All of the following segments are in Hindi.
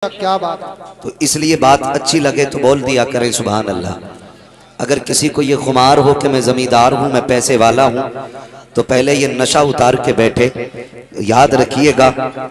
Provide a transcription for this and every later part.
क्या बात है। तो इसलिए बात अच्छी लगे तो बोल दिया करें सुभान अल्लाह। अगर किसी को ये खुमार हो कि मैं जमींदार हूँ, मैं पैसे वाला हूँ, तो पहले ये नशा उतार के बैठे। याद रखिएगा,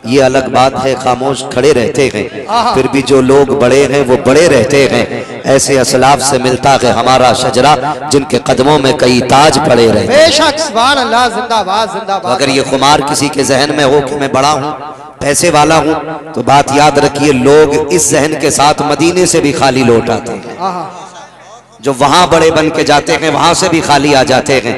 ये अलग बात है खामोश खड़े रहते हैं, फिर भी जो लोग बड़े हैं वो बड़े रहते हैं। ऐसे असलाफ से मिलता है हमारा शजरा, जिनके कदमों में कई ताज पड़े रहे। बेशक सुभान अल्लाह, जिंदाबाद जिंदाबाद। अगर ये खुमार किसी के जहन में हो कि मैं बड़ा हूँ, पैसे वाला हूँ, तो बात याद रखिए, लोग इस जहन के साथ मदीने से भी खाली लौट आते हैं। जो वहां बड़े बन के जाते हैं वहां से भी खाली आ जाते हैं।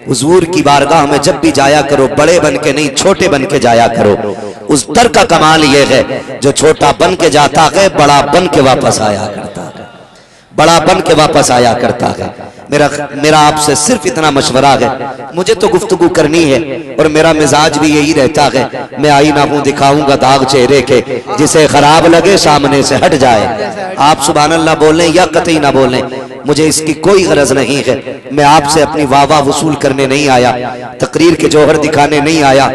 हुजूर की बारगाह में जब भी जाया करो, बड़े बन के नहीं, छोटे बन के जाया करो। उस दर का कमाल ये है, जो छोटा बन के जाता है बड़ा बन के वापस आया करता है, बड़ा बन के वापस आया करता है। मेरा आपसे सिर्फ इतना मशवरा है, मुझे तो गुफ्तगू करनी है और मेरा मिजाज भी यही रहता है। मैं आईना हूं, दिखाऊंगा दाग चेहरे के, जिसे खराब लगे सामने से हट जाए। आप सुभान अल्लाह बोलें या कतई ना बोलें, मुझे इसकी कोई गरज नहीं है। मैं आपसे अपनी वाह वसूल करने नहीं आया, तकरीर के जौहर दिखाने नहीं आया।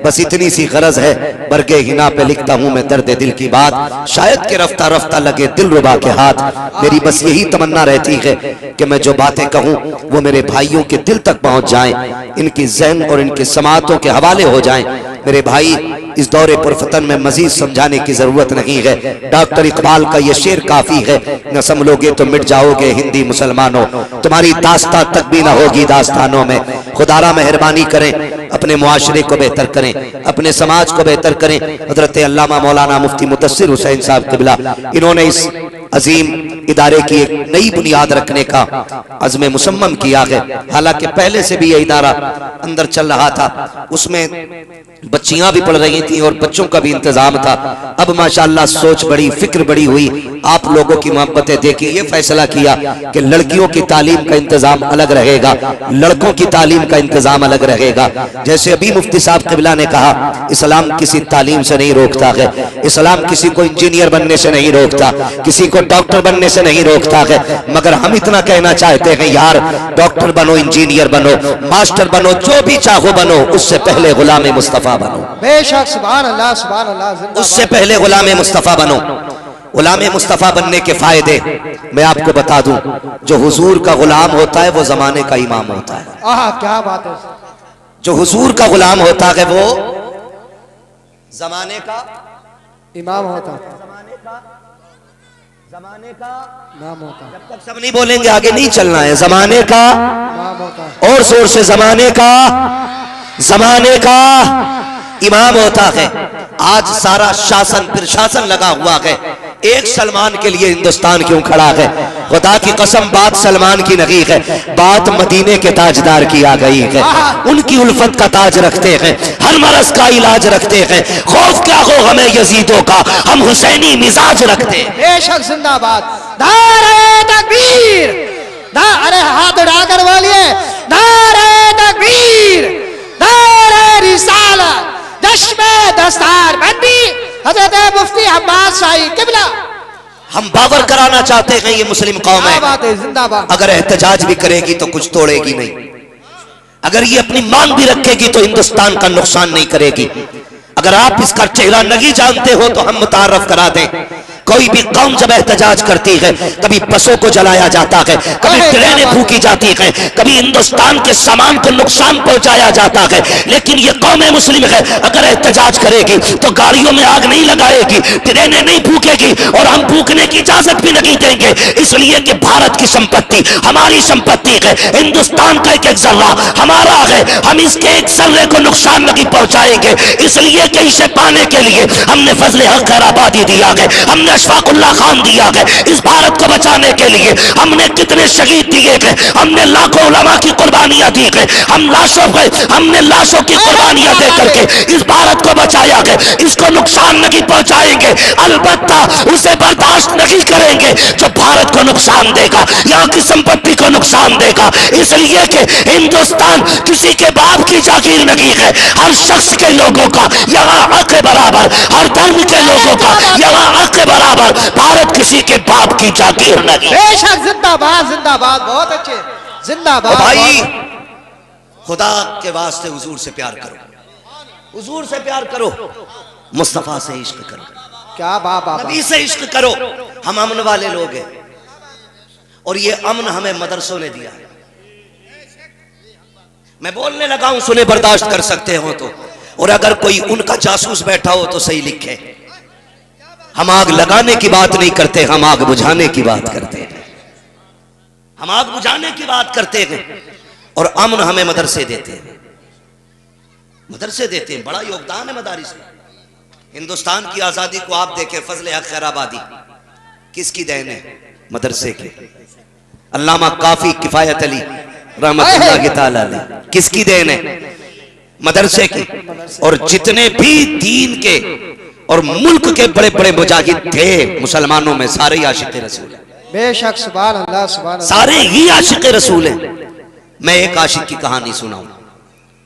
बस इतनी सी गरज है, बरगे हिना पे लिखता हूं मैं दर्द दिल की बात, शायद के रफ्ता रफ्ता लगे दिल रुबा के हाथ। मेरी बस यही तमन्ना रहती है कि मैं जो बातें कहूं वो मेरे भाइयों के दिल तक पहुंच जाएं, इनकी ज़हन और इनकी समातों के हवाले हो जाएं। मेरे भाई, इस दौरे पुरफतन में मजीद समझाने की जरूरत नहीं है। डॉक्टर इकबाल का ये शेर काफी है, न संभलोगे तो मिट जाओगे हिंदी मुसलमानों, तुम्हारी दास्तां तक भी ना होगी दास्तानों में। खुदारा मेहरबानी करें, अपने मुआशरे को बेहतर करें, अपने समाज को बेहतर करें। हजरत अल्लामा मौलाना मुफ्ती मुदस्सिर हुसैन साहब क़िबला, इन्होंने इस अजीम इदारे की एक नई बुनियाद रखने का अज़्म मुसम्मम किया है। हालांकि पहले से भी यह इदारा अंदर चल रहा था, उसमें बच्चियां भी पढ़ रही थी और बच्चों का भी इंतजाम था। अब माशाअल्लाह सोच बड़ी, फिक्र बड़ी हुई, आप लोगों की मोहब्बतें देखी, ये फैसला किया कि लड़कियों की तालीम का इंतजाम अलग रहेगा, लड़कों की तालीम का इंतजाम अलग रहेगा। जैसे अभी मुफ्ती साहब क़िबला ने कहा, इस्लाम किसी तालीम से नहीं रोकता है, इस्लाम किसी को इंजीनियर बनने से नहीं रोकता, किसी को डॉक्टर बनने से नहीं रोकता है, मगर हम इतना कहना चाहते हैं यार, डॉक्टर बनो, इंजीनियर बनो, मास्टर बनो, जो भी चाहो बनो, उससे पहले गुलाम मुस्तफा बनो। बेशक सुभान अल्लाह सुभान अल्लाह, उससे पहले गुलाम मुस्तफा बनो। गुलाम मुस्तफा बनने के फायदे मैं आपको बता दूं, जो हुजूर का गुलाम होता है वो जमाने का इमाम होता है। क्या बात है। जो हुजूर का गुलाम होता है वो जमाने का इमाम होता है, जमाने का नाम होता है। जब तक सब नहीं बोलेंगे आगे नहीं चलना है। जमाने का नाम होता है, और जोर से, जमाने का इमाम होता है। आज सारा शासन प्रशासन लगा हुआ है, एक सलमान के लिए हिंदुस्तान क्यों खड़ा है? खुदा की कसम, बात सलमान की नहीं है, बात मदीने के ताजदार की आ गई है। उनकी उल्फत का ताज रखते हैं, हर मरज का इलाज रखते हैं। खौफ क्या हो हमें यजीदों का, हम हुसैनी मिजाज रखते हैं। बेशक जिंदाबाद। नारे तकबीर, अरे हाथ उठाकर बोलिए, नारे तकबीर, नारे रिसालत, दश्मे दस्तार बंदी हजरत मुफ्ती अब्बास शाही क़िबला। हम बावर कराना चाहते हैं ये मुस्लिम कौम है, बात है, जिंदाबाद। अगर एहतजाज भी करेगी तो कुछ तोड़ेगी नहीं, अगर ये अपनी मांग भी रखेगी तो हिंदुस्तान का नुकसान नहीं करेगी। अगर आप इसका चेहरा नहीं जानते हो तो हम मुतारफ करा दें। कोई भी कौम जब एहतजाज करती है, कभी बसों को जलाया जाता है, कभी ट्रेनें फूकी जाती हैं, कभी हिंदुस्तान के सामान को नुकसान पहुंचाया जाता है, लेकिन ये कौम मुस्लिम है, अगर एहतजाज करेगी तो गाड़ियों में आग नहीं लगाएगी, ट्रेनें नहीं फूकेगी और हम फूकने की इजाजत भी नहीं देंगे। इसलिए कि भारत की संपत्ति हमारी संपत्ति है, हिंदुस्तान का एक एक जर्रा हमारा है, हम इसके एक जर्रे को नुकसान नहीं पहुंचाएंगे। इसलिए कि इसे पाने के लिए हमने फजले हक खैराबादी दिया है, हमने अशफाकुल्लाह खान दिया है। इस भारत को बचाने के लिए हमने कितने शहीद दिए हैं, हमने लाखों उलमा की कुर्बानियां दी है, हमने लाशों की कुर्बानियां दे करके इस भारत को बचाया है। इसको नुकसान नहीं पहुंचाएंगे, अलबत्ता उसे बर्दाश्त नहीं करेंगे जो भारत को नुकसान देगा, यहाँ की संपत्ति को नुकसान देगा। इसलिए कि हिंदुस्तान किसी के बाप की जागीर नहीं है, हर शख्स के लोगों का यहाँ हक है बराबर, हर धर्म के लोगों का यहाँ हक है बराबर। भारत किसी के बाप की जागीर नहीं। बेशक जिंदाबाद जिंदाबाद, बहुत अच्छे, जिंदाबाद। भाई, खुदा के वास्ते हुजूर से प्यार करो, हुजूर से प्यार करो, मुस्तफा से इश्क करो। क्या बाबा नबी से इश्क करो। हम अमन वाले लोग हैं और ये अमन हमें मदरसों ने दिया। मैं बोलने लगा हूं, सुने बर्दाश्त कर सकते हो तो, और अगर कोई उनका जासूस बैठा हो तो सही लिखे। हम आग लगाने की बात नहीं करते, हम आग बुझाने की बात करते हैं। हम आग बुझाने की बात करते हैं और अमन हमें मदरसे देते हैं। मदरसे देते हैं, बड़ा योगदान है मदारिस का। हिंदुस्तान की आजादी को आप देखें, फजल हक खैराबादी किसकी देन है? मदरसे की। अल्लामा काफी किफायत अली रहमतुल्लाह तआला अलैह किसकी देन है? मदरसे की। और जितने भी दीन के और मुल्क के बड़े बड़े मुजाहिद थे मुसलमानों में, सारे ही आशिक रसूल हैं। बेशक, सुभान अल्लाह, सुभान अल्लाह। सारे ही आशिक रसूल हैं। मैं एक आशिक की कहानी सुनाऊं,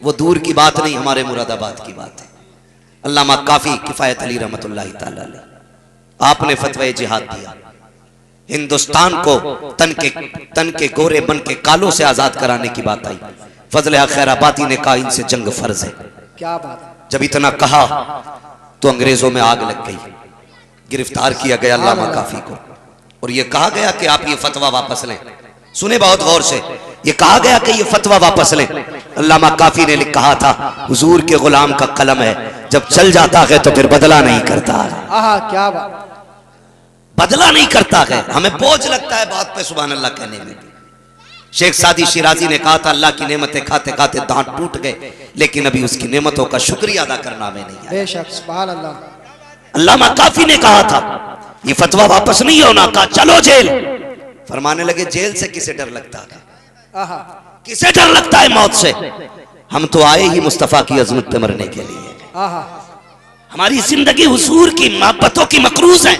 वो दूर की बात नहीं, हमारे मुरादाबाद की बात है। अल्लामा काफी किफायत अली रहमतुल्लाह तआला अलैह, आपने फतवा जिहाद दिया। हिंदुस्तान को तन के गोरे बन के कालों से आजाद कराने की बात आई। फजल हक खैराबादी ने कहा इनसे जंग फर्ज है। क्या बात। जब इतना कहा तो अंग्रेजों में आग लग गई, गिरफ्तार किया गया अल्लामा काफी को और यह कहा गया कि आप ये फतवा वापस लें। सुने बहुत गौर से, ये कहा गया कि ये फतवा वापस लें। अल्लामा काफी ने कहा था, हुजूर के गुलाम का कलम है, जब चल जाता है तो फिर बदला नहीं करता है। आहा, क्या बात। बदला नहीं करता है, हमें बोझ लगता है बात पे सुभान अल्लाह कहने में। शेख सादी शिराजी ने कहा था, अल्लाह की नेमतें खाते खाते दांत टूट गए, लेकिन अभी उसकी नेमतों का शुक्रिया अदा करना हमें नहीं आया। बेशक, सुभान अल्लाह। अल्लामा काफी ने कहा था ये फतवा वापस नहीं होना, कहा चलो जेल। फरमाने लगे जेल से किसे डर लगता है? आहा, किसे डर लगता है मौत से? हम तो आए ही मुस्तफा की अजमत पे मरने के लिए। आहा, हमारी जिंदगी हुजूर की मोहब्बतों की मकरूज है।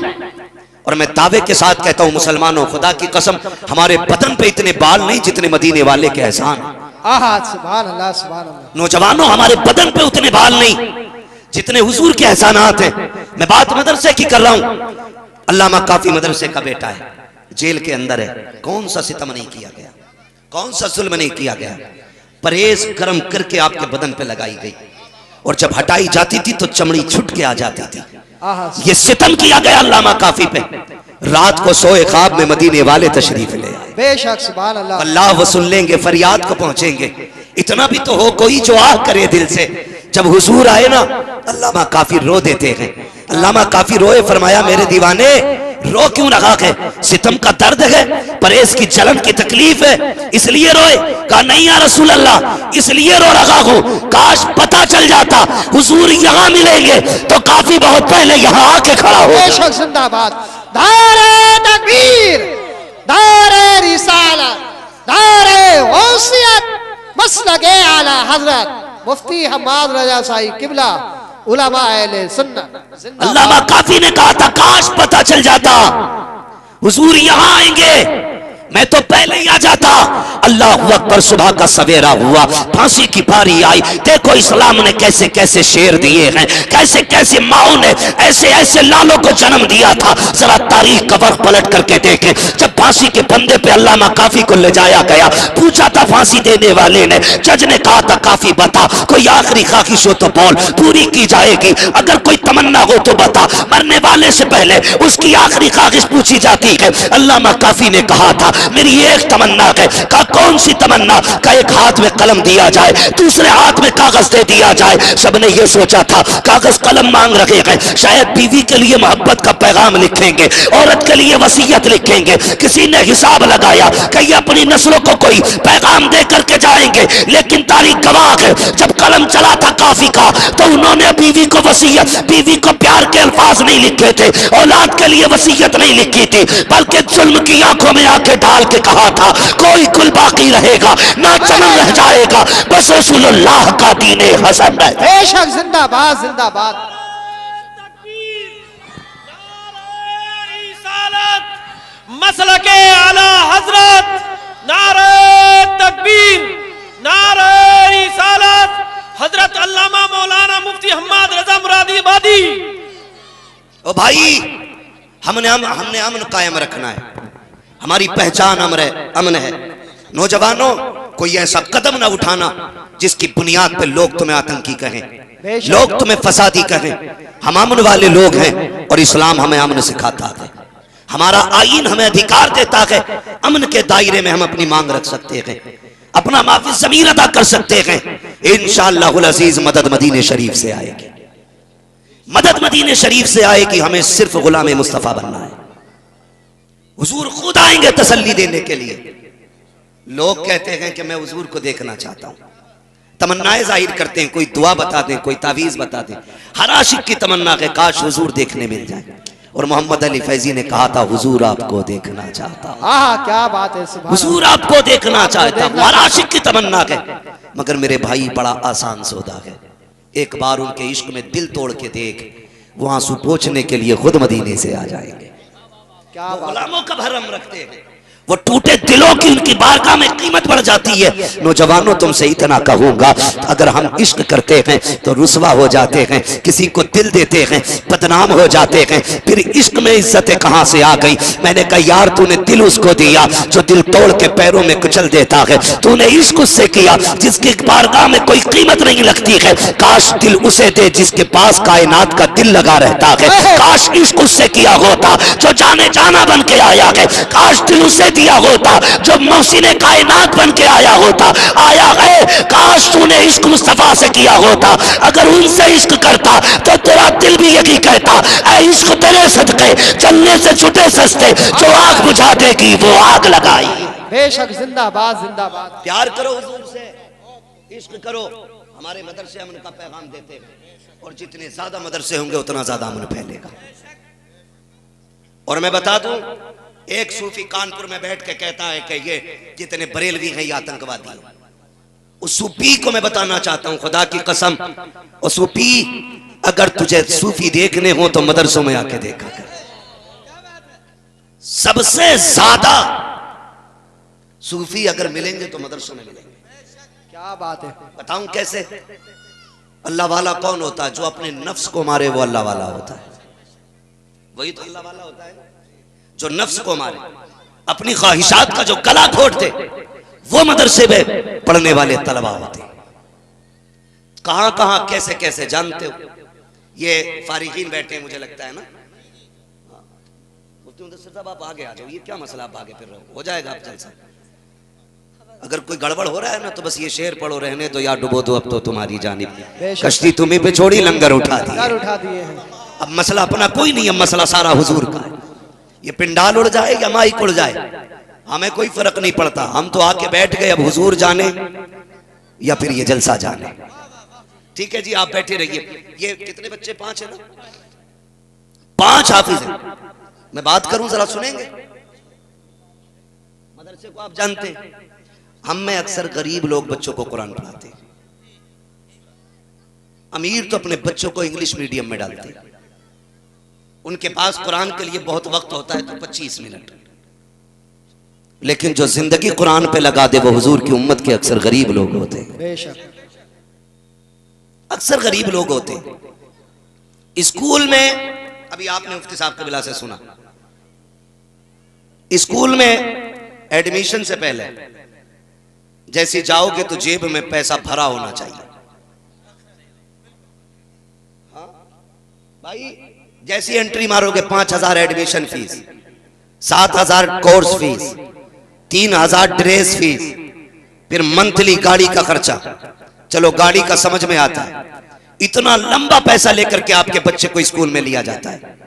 और मैं दावे के साथ कहता हूं मुसलमानों, खुदा की कसम, हमारे बदन पे इतने बाल नहीं जितने मदीने वाले के एहसान। आहा, सुभान अल्लाह, सुभान अल्लाह। नौजवानों, हमारे बदन पे उतने बाल नहीं जितने हुजूर के एहसानात हैं। मैं बात मदरसे की कर रहा हूं। अल्लामा काफी मदरसे का बेटा है, जेल के अंदर है। कौन सा सितम नहीं किया गया, कौन सा जुल्म नहीं किया गया। परहेज गर्म करके आपके बदन पे लगाई गई और जब हटाई जाती थी तो चमड़ी छुट के आ जाती थी। ये सितम किया गया अल्लामा काफी पे। रात को सोए ख्वाब में मदीने वाले तशरीफ ले आए। बेशक, सुभान अल्लाह। अल्लाह वो सुन लेंगे, फरियाद को पहुंचेंगे। इतना भी तो हो कोई जो आह करे दिल से। जब हुजूर आए ना, अल्लामा काफी रो देते हैं। अल्लामा काफी रोए, फरमाया मेरे दीवाने रो क्यों रहा है? सितम का दर्द है, परहेज की जलन की तकलीफ है, इसलिए रोए? कहा नहीं या रसूल अल्लाह, इसलिए रो रहा हूं, काश पता चल जाता हुजूर यहाँ मिलेंगे तो काफी बहुत पहले यहाँ आके खड़ा हो। बेशक, जिंदाबाद। दारे तकबीर, दारे रिसालत, दारे वसीयत, मसलके आला हजरत मुफ्ती हम्माद रजा साहिब किबला, उलमा अहले सुन्नत। अल्लामा काफी ने कहा था काश पता चल जाता हुजूर यहाँ आएंगे, मैं तो पहले ही आ जाता। अल्लाह अकबर। सुबह का सवेरा हुआ, फांसी की बारी आई। देखो इस्लाम ने कैसे कैसे शेर दिए हैं, कैसे कैसे माओ ने ऐसे ऐसे लालों को जन्म दिया था। जरा तारीख का वर्क पलट करके देखें। जब फांसी के फंदे पे अल्लामा काफी को ले जाया गया, पूछा था फांसी देने वाले ने, जज ने कहा था काफी बता, कोई आखिरी ख्वाहिश हो तो बोल, पूरी की जाएगी। अगर कोई तमन्ना हो तो बता। मरने वाले से पहले उसकी आखिरी ख्वाहिश पूछी जाती है। अल्लामा काफी ने कहा था मेरी एक तमन्ना है। कहा कौन सी तमन्ना? का एक हाथ में कलम दिया जाए, दूसरे हाथ में कागज दे दिया जाए। सबने ये सोचा था कागज कलम मांग रखे हैं, शायद बीवी के लिए मोहब्बत का पैगाम लिखेंगे, औरत के लिए वसीयत लिखेंगे। किसी ने हिसाब लगाया कि अपनी नस्लों को कोई पैगाम दे करके जाएंगे, लेकिन तारीख गवाह है जब कलम चला था काफी का तो उन्होंने बीवी को वसीयत, बीवी को प्यार के अल्फाज नहीं लिखे थे, औलाद के लिए वसीयत नहीं लिखी थी, बल्कि जुल्म की आंखों में आंखें डाल के कहा था कोई कुल बाकी रहेगा ना चमन रह जाएगा, बस रसूलुल्लाह का दीने हसन है। बेशक, जिंदाबाद, जिंदाबाद। मसलके आला हजरत, नारे तकबीर, नारे रिसालत, हजरत अल्लामा मौलाना मुफ्ती हम्माद रजा मुरादी आबादी। ओ भाई, हमने अमन कायम रखना है। हमारी पहचान अमन है। नौजवानों, कोई ऐसा कदम ना उठाना जिसकी बुनियाद पे लोग तुम्हें आतंकी कहें। बेशक। लोग तुम्हें फसादी कहें, हम अमन वाले लोग हैं और इस्लाम हमें अमन सिखाता है। हमारा आईन हमें अधिकार देता है, अमन के दायरे में हम अपनी मांग रख सकते हैं, अपना माफी ज़मीर अदा कर सकते हैं। इंशाअल्लाहुल अज़ीज़ मदद मदीने शरीफ से आएगी, मदद मदीने शरीफ से आएगी। हमें सिर्फ गुलाम मुस्तफ़ा बनना है। हुजूर खुद आएंगे तसल्ली देने के लिए। लोग कहते हैं कि मैं हुजूर को देखना चाहता हूं, तमन्नाएं जाहिर करते हैं, कोई दुआ बता दें, कोई तावीज़ बता दें। हर आशिक की तमन्ना है काश हुजूर देखने मिल जाए। और मोहम्मद अली फैजी ने कहा था हुजूर आपको देखना चाहता हूं। हाँ, क्या बात है, सुभान हुजूर आपको देखना चाहता हूं, हर आशिक की तमन्ना है। मगर मेरे भाई बड़ा आसान सौदा है, एक बार उनके इश्क में दिल तोड़ के देख, वो आंसू पोंछने के लिए खुद मदीने से आ जाएंगे। क्या बात। गुलामों का भरम रखते हैं, वो टूटे दिलों की उनकी बारगाह में कीमत बढ़ जाती है। नौजवानों तुमसे इतना कहूंगा, अगर हम इश्क करते हैं तो रुसवा हो जाते हैं, किसी को दिल देते हैं बदनाम हो जाते हैं, फिर इश्क में इज्जतें कहां से आ गई। मैंने कहा यार तूने दिल उसको दिया जो दिल तोड़ के पैरों में कुचल देता है, तूने इश्क उससे किया जिसकी बारगाह में कोई कीमत नहीं लगती है। काश दिल उसे दे जिसके पास कायनात का दिल लगा रहता है। काश इश्क उससे किया होता जो जाने जाना बन के आया है। काश दिल उसे दिया होता जो मौसीने कायनात बन के आया होता, आया है। काश तूने इश्क मुस्तफा से किया होता। अगर उनसे इश्क करता तो तेरा दिल भी यही कहता, ऐ इश्क तेरे सदके चलने से छुटे सस्ते, जो आग बुझा देगी वो आग लगाई। बेशक, जिंदाबाद जिंदाबाद। प्यार करो हुजूर से, इश्क करो। हमारे मदरसे अमन का पैगाम देते हैं और जितने ज्यादा मदरसे होंगे उतना ज्यादा अमन फैलेगा। और मैं बता दूं, एक सूफी कानपुर में बैठ के कहता है कि ये जितने बरेलवी हैं ये आतंकवादी हैं। उस सूफी को मैं बताना चाहता हूं, खुदा की कसम, और सूफी अगर तुझे सूफी देखने हो तो मदरसों में आके देखा कर। सबसे ज्यादा सूफी अगर मिलेंगे तो मदरसों में मिलेंगे। क्या बात है। बताऊं कैसे? अल्लाह वाला कौन होता है? जो अपने नफ्स को मारे वो अल्लाह वाला होता है। वही तो अल्लाह वाला होता है जो नफ्स को मारे, अपनी ख्वाहिशात का जो गला घोट दे, वो मदरसे में पढ़ने वाले तलबा होते। कहां कहां कैसे कैसे जानते हो? ये फारिगीन बैठे हैं, मुझे लगता है ना। मुफ्ती मुदस्सिर साहब आप आगे आ जाओ, ये क्या मसला आप आगे फिर रहे हो जाएगा आप जलसा। अगर कोई गड़बड़ हो रहा है ना तो बस ये शेर पढ़ो, रहने दो या डुबो दो, अब तो तुम्हारी जानिब कश्ती तुम्हें पे छोड़ी लंगर उठा दिए हैं। अब मसला अपना कोई नहीं है, मसला सारा हुजूर का है। ये पिंडाल उड़ जाए या माइक उड़ जाए हमें कोई फर्क नहीं पड़ता, हम तो आके बैठ गए। अब हुजूर जाने या फिर ये जलसा जाने। ठीक है जी, आप बैठे रहिए। ये कितने बच्चे? 5 है ना? 5 हाफिज हैं। मैं बात करूं जरा सुनेंगे? मदरसे को आप जानते हैं, हम में अक्सर गरीब लोग बच्चों को कुरान पढ़ाते हैं, अमीर तो अपने बच्चों को इंग्लिश मीडियम में डालते हैं। उनके पास कुरान के लिए बहुत वक्त होता है तो 25 मिनट, लेकिन जो जिंदगी कुरान पे लगा दे वो हुजूर की उम्मत के अक्सर गरीब लोग होते हैं। बेशक, अक्सर गरीब लोग होते हैं। स्कूल में अभी आपने मुफ्ती साहब कबिला से सुना, स्कूल में एडमिशन से पहले जैसे जाओगे तो जेब में पैसा भरा होना चाहिए। हाँ भाई, जैसी एंट्री मारोगे 5,000 admission fees, 7,000 course fees, 3,000 dress fees, फिर मंथली गाड़ी का खर्चा। चलो गाड़ी का समझ में आता है, इतना लंबा पैसा लेकर के आपके बच्चे को स्कूल में लिया जाता है।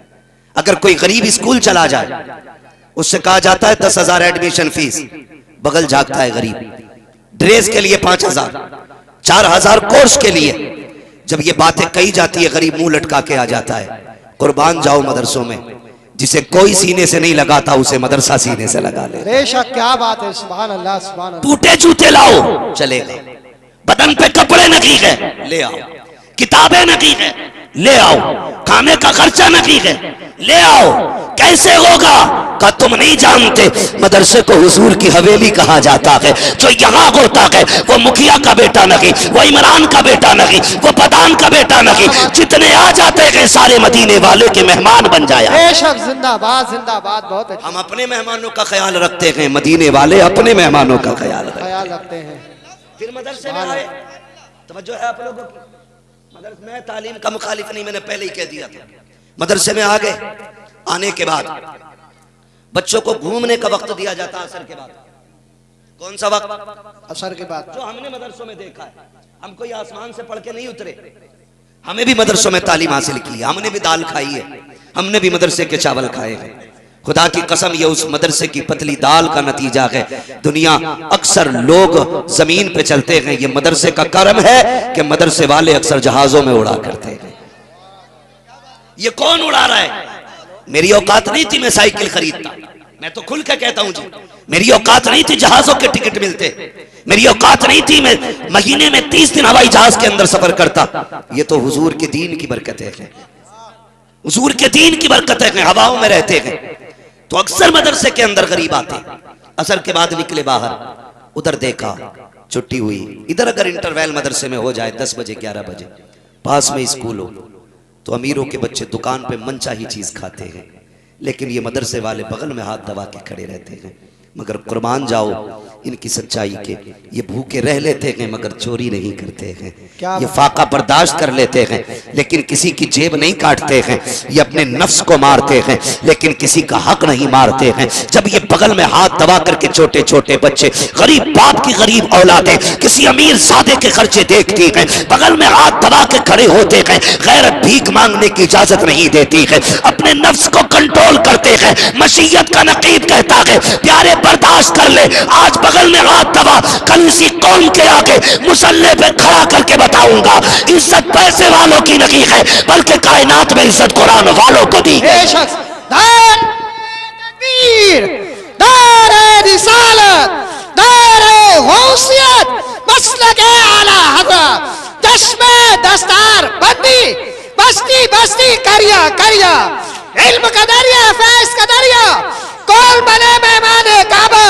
अगर कोई गरीब स्कूल चला जाए, उससे कहा जाता है 10,000 एडमिशन फीस, बगल झांकता है गरीब। ड्रेस के लिए 5,000, 4,000 कोर्स के लिए। जब ये बातें कही जाती है गरीब मुंह लटका के आ जाता है। कुर्बान जाओ मदरसों में, जिसे कोई सीने से नहीं लगाता उसे मदरसा सीने से लगा ले। बेशक, क्या बात है, सुभान अल्लाह सुभान अल्लाह। टूटे जूते लाओ चलेगा, बदन पे कपड़े नकी है ले आओ, किताबें नकी है ले आओ, खाने का खर्चा नकी है ले आओ। कैसे होगा? का तुम नहीं जानते मदरसे को हुजूर की हवेली कहा जाता है। जो यहाँ होता है वो मुखिया का बेटा नहीं, वो इमरान का बेटा नहीं, वो पठान का बेटा नहीं। जितने आ जाते हैं सारे मदीने वाले के मेहमान बन जाया। बेशक, जिंदाबाद जिंदाबाद। बहुत अच्छा। हम अपने मेहमानों का ख्याल रखते हैं, मदीने वाले अपने मेहमानों का ख्याल रखते हैं। फिर मदरसे में आए, तवज्जो है आप लोगों की? मैं तालीम का मुखालिफ नहीं, मैंने पहले ही कह दिया था। मदरसे में आ गए, आने के बाद बच्चों को घूमने का वक्त दिया जाता है असर के बाद। कौन सा वक्त? असर के बाद। जो हमने मदरसों में देखा है, हम कोई आसमान से पढ़ के नहीं उतरे, हमें भी मदरसों में तालीम हासिल की है, हमने भी दाल खाई है, हमने भी मदरसे के चावल खाए हैं। खुदा की कसम, ये उस मदरसे की पतली दाल का नतीजा है। दुनिया अक्सर लोग जमीन पे चलते हैं, ये मदरसे का करम है कि मदरसे वाले अक्सर जहाजों में उड़ा करते हैं। ये कौन उड़ा रहा है? मेरी औकात नहीं थी मैं साइकिल खरीदता, मैं तो खुल के कहता हूं जी, मेरी औकात नहीं थी जहाजों के टिकट मिलते, मेरी औकात नहीं थी मैं महीने में 30 दिन हवाई जहाज के अंदर सफर करता। ये तो हुजूर के दीन की बरकतें हैं, हुजूर के दीन की बरकतें हैं, हवाओं में रहते हैं। तो अक्सर मदरसे के अंदर गरीब आते, असर के बाद निकले बाहर, उधर देखा छुट्टी हुई, इधर अगर इंटरवल मदरसे में हो जाए 10 बजे 11 बजे, पास में स्कूल हो, तो अमीरों के बच्चे दुकान पे मनचाही चीज खाते हैं, लेकिन ये मदरसे वाले बगल में हाथ दबा के खड़े रहते हैं। मगर कुर्बान जाओ इनकी सच्चाई के, ये भूखे रह लेते हैं मगर चोरी नहीं करते हैं, ये फाका बर्दाश्त कर लेते हैं लेकिन किसी की जेब नहीं काटते हैं, ये अपने नफ्स को मारते हैं लेकिन किसी का हक नहीं मारते हैं। जब ये बगल में हाथ दबा करके छोटे छोटे बच्चे, गरीब बाप की गरीब औलादें किसी अमीर सादे के खर्चे देखती हैं, बगल में हाथ दबा के खड़े होते हैं, गैरत भीख मांगने की इजाजत नहीं देती है, अपने नफ्स को कंट्रोल करते हैं। मशीयत का नकीब कहता है प्यारे बर्दाश्त कर ले, आज बगल में हाथ दबा, कल इसी कौम के आगे मुसल्ले पे खड़ा करके बताऊंगा इज्जत पैसे वालों की नहीं है बल्कि कायनात में इज्जत कुरान वालों को दी है। तकबीर, दारे रिसालत, दारे गौसियत, मसलके आला हज़रत, चश्मे दस्तार बंदी, बस्ती बस्ती करिया करिया, इल्म का दरिया, फैज़ का दरिया, कौन बने मेहमान काबा,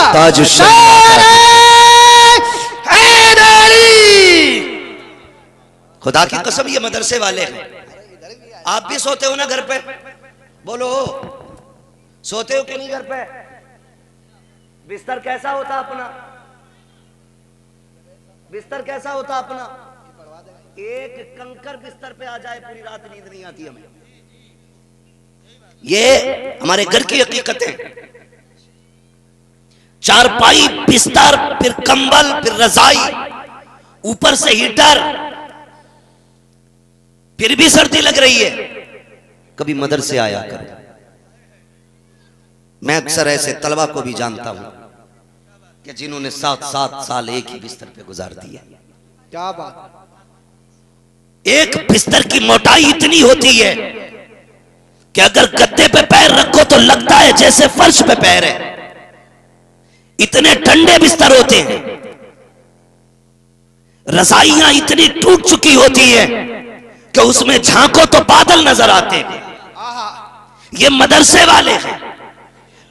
खुदा की कसम ये मदरसे वाले हैं। आप भी सोते हो ना घर पे? बोलो, सोते हो कि नहीं घर पे? बिस्तर कैसा होता अपना? बिस्तर कैसा होता अपना? एक कंकर बिस्तर पे आ जाए पूरी रात नींद नहीं आती हमें। ये हमारे घर की हकीकत है। चारपाई, बिस्तर, फिर कंबल, फिर रजाई, ऊपर से हीटर, फिर भी सर्दी लग रही है। कभी मदरसे आया कर। मैं अक्सर ऐसे तलबा को भी जानता हूं कि जिन्होंने 7-7 साल एक ही बिस्तर पे गुजार दिया। क्या बात! एक बिस्तर की मोटाई इतनी होती है कि अगर गद्दे पे पैर रखो तो लगता है जैसे फर्श पे पैर है, इतने ठंडे बिस्तर होते हैं। रजाइयां इतनी टूट चुकी होती है कि उसमें झांको तो बादल नजर आते हैं। ये मदरसे वाले हैं।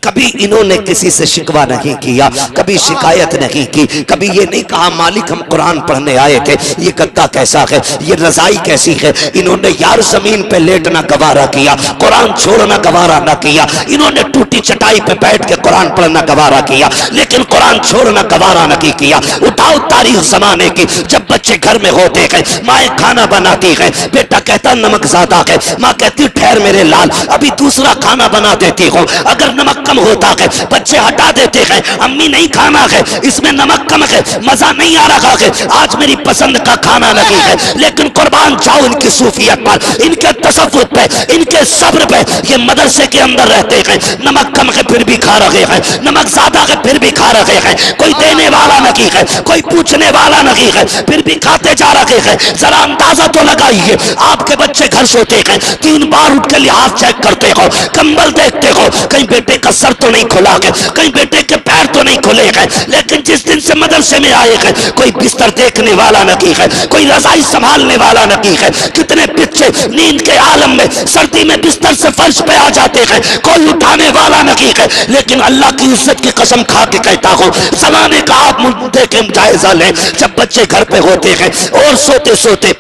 कभी इन्होंने किसी से शिकवा नहीं किया, कभी शिकायत नहीं की, कभी ये नहीं कहा मालिक हम कुरान पढ़ने आए थे, ये गद्दा कैसा है, ये रजाई कैसी है। इन्होंने यार जमीन पे लेटना गवारा किया, कुरान छोड़ना गवारा ना किया। इन्होंने टूटी चटाई पे बैठ के कुरान पढ़ना गवारा किया, लेकिन कुरान छोड़ना गवारा नहीं किया। उठाओ तारीख जमाने की, जब बच्चे घर में होते हैं, माए खाना बनाती है, बेटा कहता नमक ज्यादा है, माँ कहती ठहर मेरे लाल अभी दूसरा खाना बना देती हूँ। अगर नमक होता है बच्चे हटा देते हैं, अम्मी नहीं खाना है, इसमें नमक कम है, मजा नहीं आ रहा है, आज मेरी पसंद का खाना नहीं है। लेकिन कुर्बान जाओ इनकी सूफियत पर, इनके तसव्वुफ पे, इनके सब्र पे। ये मदरसे के अंदर रहते हैं, नमक कम है फिर भी खा रहे हैं, नमक ज्यादा है फिर भी खा रहे हैं। कोई देने वाला नहीं है, कोई पूछने वाला नहीं है, फिर भी खाते जा रहे हैं। जरा अंदाजा तो लगाइए, आपके बच्चे घर सोते हैं, 3 बार उठ के लिहाज चेक करते हो, कंबल देखते हो, कहीं बेटे का सर तो नहीं खुला है, कहीं बेटे के पैर तो नहीं खुले हैं। लेकिन जिस दिन से मदरसे में आए हैं, कोई बिस्तर देखने वाला नहीं है, कोई रजाई संभालने वाला नहीं है। कितने बच्चे नींद के आलम में सर्दी में बिस्तर से फर्श पे आ जाते हैं, कोई उठाने वाला नहीं है। लेकिन अल्लाह की इज्जत की कसम खा के कहता हूं, जमाने का आप मुद्दे के जायजा लें, जब बच्चे घर पे होते हैं और सोते सोते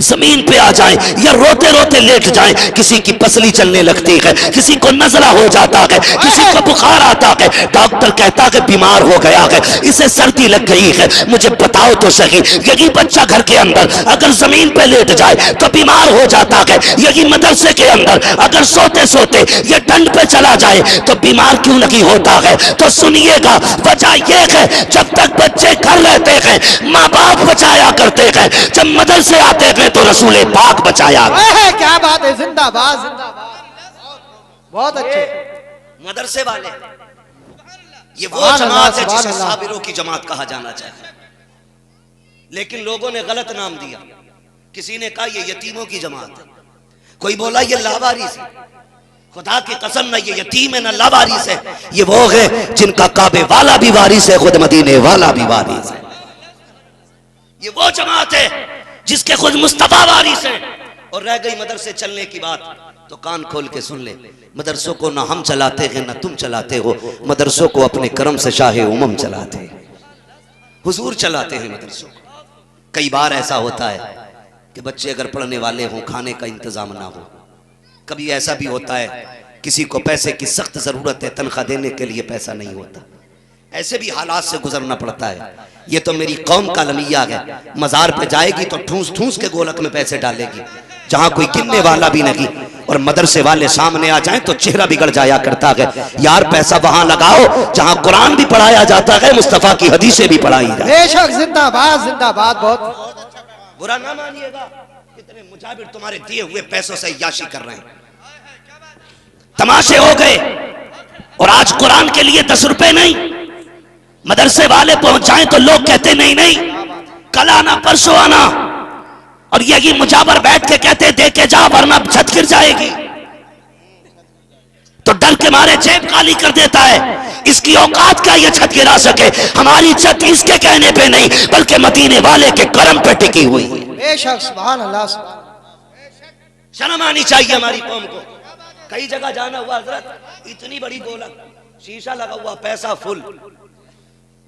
जमीन पे आ जाएं या रोते रोते लेट जाएं, किसी की पसली चलने लगती है, किसी को नजला हो जाता है, किसी को बुखार आता है, डॉक्टर कहता बच्चा के बीमार हो गया है, इसे सर्दी लग गई है, मुझे बताओ तो सही, यही बच्चा घर के अंदर अगर जमीन पे लेट जाए तो बीमार हो जाता है, यही मदरसे के अंदर अगर सोते सोते ये ठंड पे चला जाए तो बीमार क्यों नहीं होता है? तो सुनिएगा, वजह यह है जब तक बच्चे घर रहते हैं माँ बाप बचाया करते हैं, जब मदरसे आते हैं तो रसूल पाक बचाया। क्या बात है, जिंदाबाद जिंदाबाद, बहुत अच्छे। मदरसे वाले ये वो जमात है जिसे साबिरों की जमात कहा जाना चाहिए, लेकिन लोगों ने गलत नाम दिया। किसी ने कहा ये यतीमों की जमात है, कोई बोला ये लावारिस है। खुदा की कसम, ना ये यतीम है ना लावारिस है, ये वो है जिनका काबे वाला भी वारिस है, खुद मदीने वाला भी वारिस है। ये वो जमात है जिसके खुद मुस्तफा वारिस है। और रह गई मदरसे चलने की बात, तो कान खोल के सुन ले, मदरसों को ना हम चलाते हैं ना तुम चलाते हो, मदरसों को अपने करम से शाहे उमम चलाते हैं, हुजूर चलाते हैं मदरसों को। कई बार ऐसा होता है कि बच्चे अगर पढ़ने वाले हों, खाने का इंतजाम ना हो, कभी ऐसा भी होता है किसी को पैसे की सख्त जरूरत है, तनख्वाह देने के लिए पैसा नहीं होता, ऐसे भी हालात से गुजरना पड़ता है। ये तो मेरी कौम का लमिया है, मजार पे जाएगी तो ठूस ठूस के गोलक में पैसे डालेगी, जहां कोई गिनने वाला भी नहीं, और मदरसे वाले सामने आ जाएं तो चेहरा बिगड़ जाया करता है। यार पैसा वहां लगाओ जहां कुरान भी पढ़ाया जाता है, मुस्तफा की हदीसें भी पढ़ाई जाती है। बेशक, जिंदाबाद जिंदाबाद, बहुत बुरा ना मानिएगा, कितने मुजाबिर तुम्हारे दिए हुए पैसों से याशी कर रहे हैं, तमाशे हो गए। और आज कुरान के लिए 10 रुपए नहीं, मदरसे वाले पहुंचाएं तो लोग कहते नहीं नहीं कल आना परसों आना, और यही मुजाबर बैठ के कहते दे के जा वरना छत गिर जाएगी, तो डर के मारे जेब खाली कर देता है। इसकी औकात क्या ये छत गिरा सके? हमारी छत इसके कहने पे नहीं बल्कि मदीने वाले के करम पे टिकी हुई। बेशक, सुभान अल्लाह। शर्म आनी चाहिए हमारी कौम को। कई जगह जाना हुआ हजरत, इतनी बड़ी गोलक, शीशा लगा हुआ, पैसा फुल,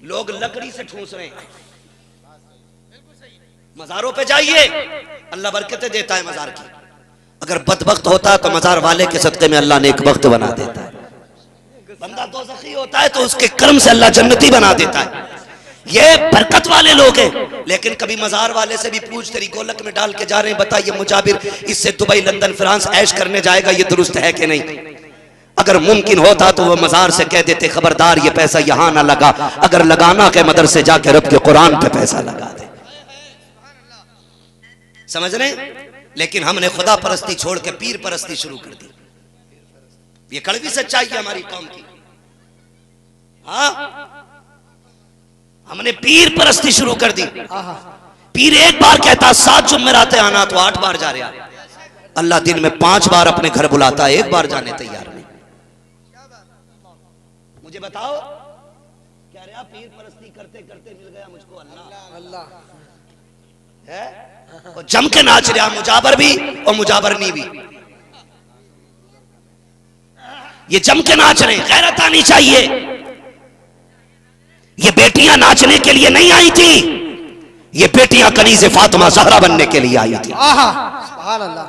लोग लकड़ी से ठूस रहे हैं। मजारों पे जाइए, अल्लाह बरकतें देता है मजार की। अगर बदबख्त होता है तो मजार वाले के सदके में अल्लाह ने एक वक्त बना देता है। बंदा दोज़खी होता है तो उसके कर्म से अल्लाह जन्नती बना देता है। ये बरकत वाले लोग हैं। लेकिन कभी मजार वाले से भी पूछ, तेरी गोलक में डाल के जा रहे हैं, बताइए मुजाबिर इससे दुबई लंदन फ्रांस ऐश करने जाएगा, ये दुरुस्त है कि नहीं? अगर मुमकिन होता तो वो मजार से कह देते खबरदार ये पैसा यहां ना लगा, अगर लगाना के मदरसे जाके रब के कुरान पे पैसा लगा दे। समझ रहे? लेकिन हमने खुदा परस्ती छोड़ के पीर परस्ती शुरू कर दी। ये कड़वी सच्चाई है हमारी कौम की। हाँ, हमने पीर परस्ती शुरू कर दी। पीर एक बार कहता 7 जुम्मेराते आना तो 8 बार जा रहा, अल्लाह दिन में 5 बार अपने घर बुलाता है, 1 बार जाने तैयार नहीं। मुझे बताओ क्या रहा, पीर परस्ती करते करते मिल गया मुझको अल्लाह है, और जम के नाच रहा मुजाबर भी और मुजाबरनी भी, ये जम के नाच रहे। गैरत आनी चाहिए। ये बेटियां नाचने के लिए नहीं आई थी, ये बेटियां कनीज़े फातिमा ज़हरा बनने के लिए आई थी।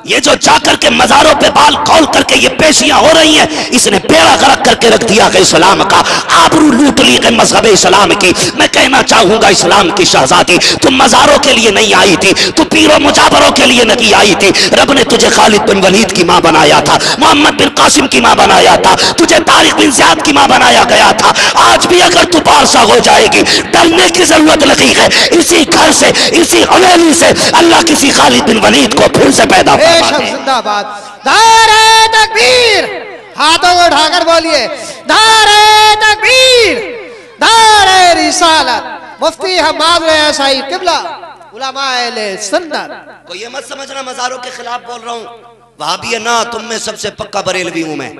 ये जो जाकर के मजारों पे बाल कौल करके ये पेशियां हो रही हैं, इसने बेड़ा गर्क करके रख दिया है इस्लाम का, आबरू लूट ली है मजहब इस्लाम की। मैं कहना चाहूंगा इस्लाम की शहजादी, तुम मजारों के लिए नहीं आई थी, तू पीरों मुजाबरों के लिए नहीं आई थी। रब ने तुझे खालिद बिन वलीद की मां बनाया था, मोहम्मद बिन कासिम की मां बनाया था, तुझे तारिक बिन ज़ियाद की मां बनाया गया था। आज भी अगर तू पारसा हो जाएगी, डरने की जरूरत नहीं है। इसी घर से, इसी हवेली से अल्लाह किसी खालिद बिन वलीद को फिर से पैदा फरमा दे। जिंदाबाद। नारे तकबीर, हाथों को उठाकर बोलिए नारे तकबीर, नारे रिसालत। मुफ्ती हम्माद साहिब किबला, उलमाए अहले सुन्नत। कोई ये मत समझना मजारों के खिलाफ बोल रहा हूं, वहाबी है ना, तुम में सबसे पक्का बरेलवी हूं मैं,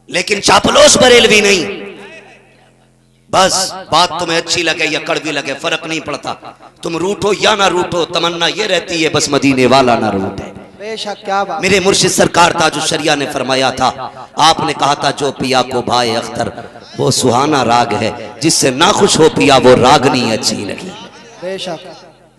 लेकिन चापलोस बरेलवी नहीं। बस बात तुम्हें अच्छी लगे या कड़वी लगे फर्क नहीं पड़ता, तुम रूठो या ना रूठो, तमन्ना ये रहती है बस मदीने वाला ना रूठे। बेशक, क्या बात। मेरे मुर्शिद सरकार ताजुश्शरिया ने फरमाया था, आपने कहा था जो पिया को भाई अख्तर वो सुहाना राग है, जिससे ना खुश हो पिया वो रागनी अच्छी लगी। बेशक,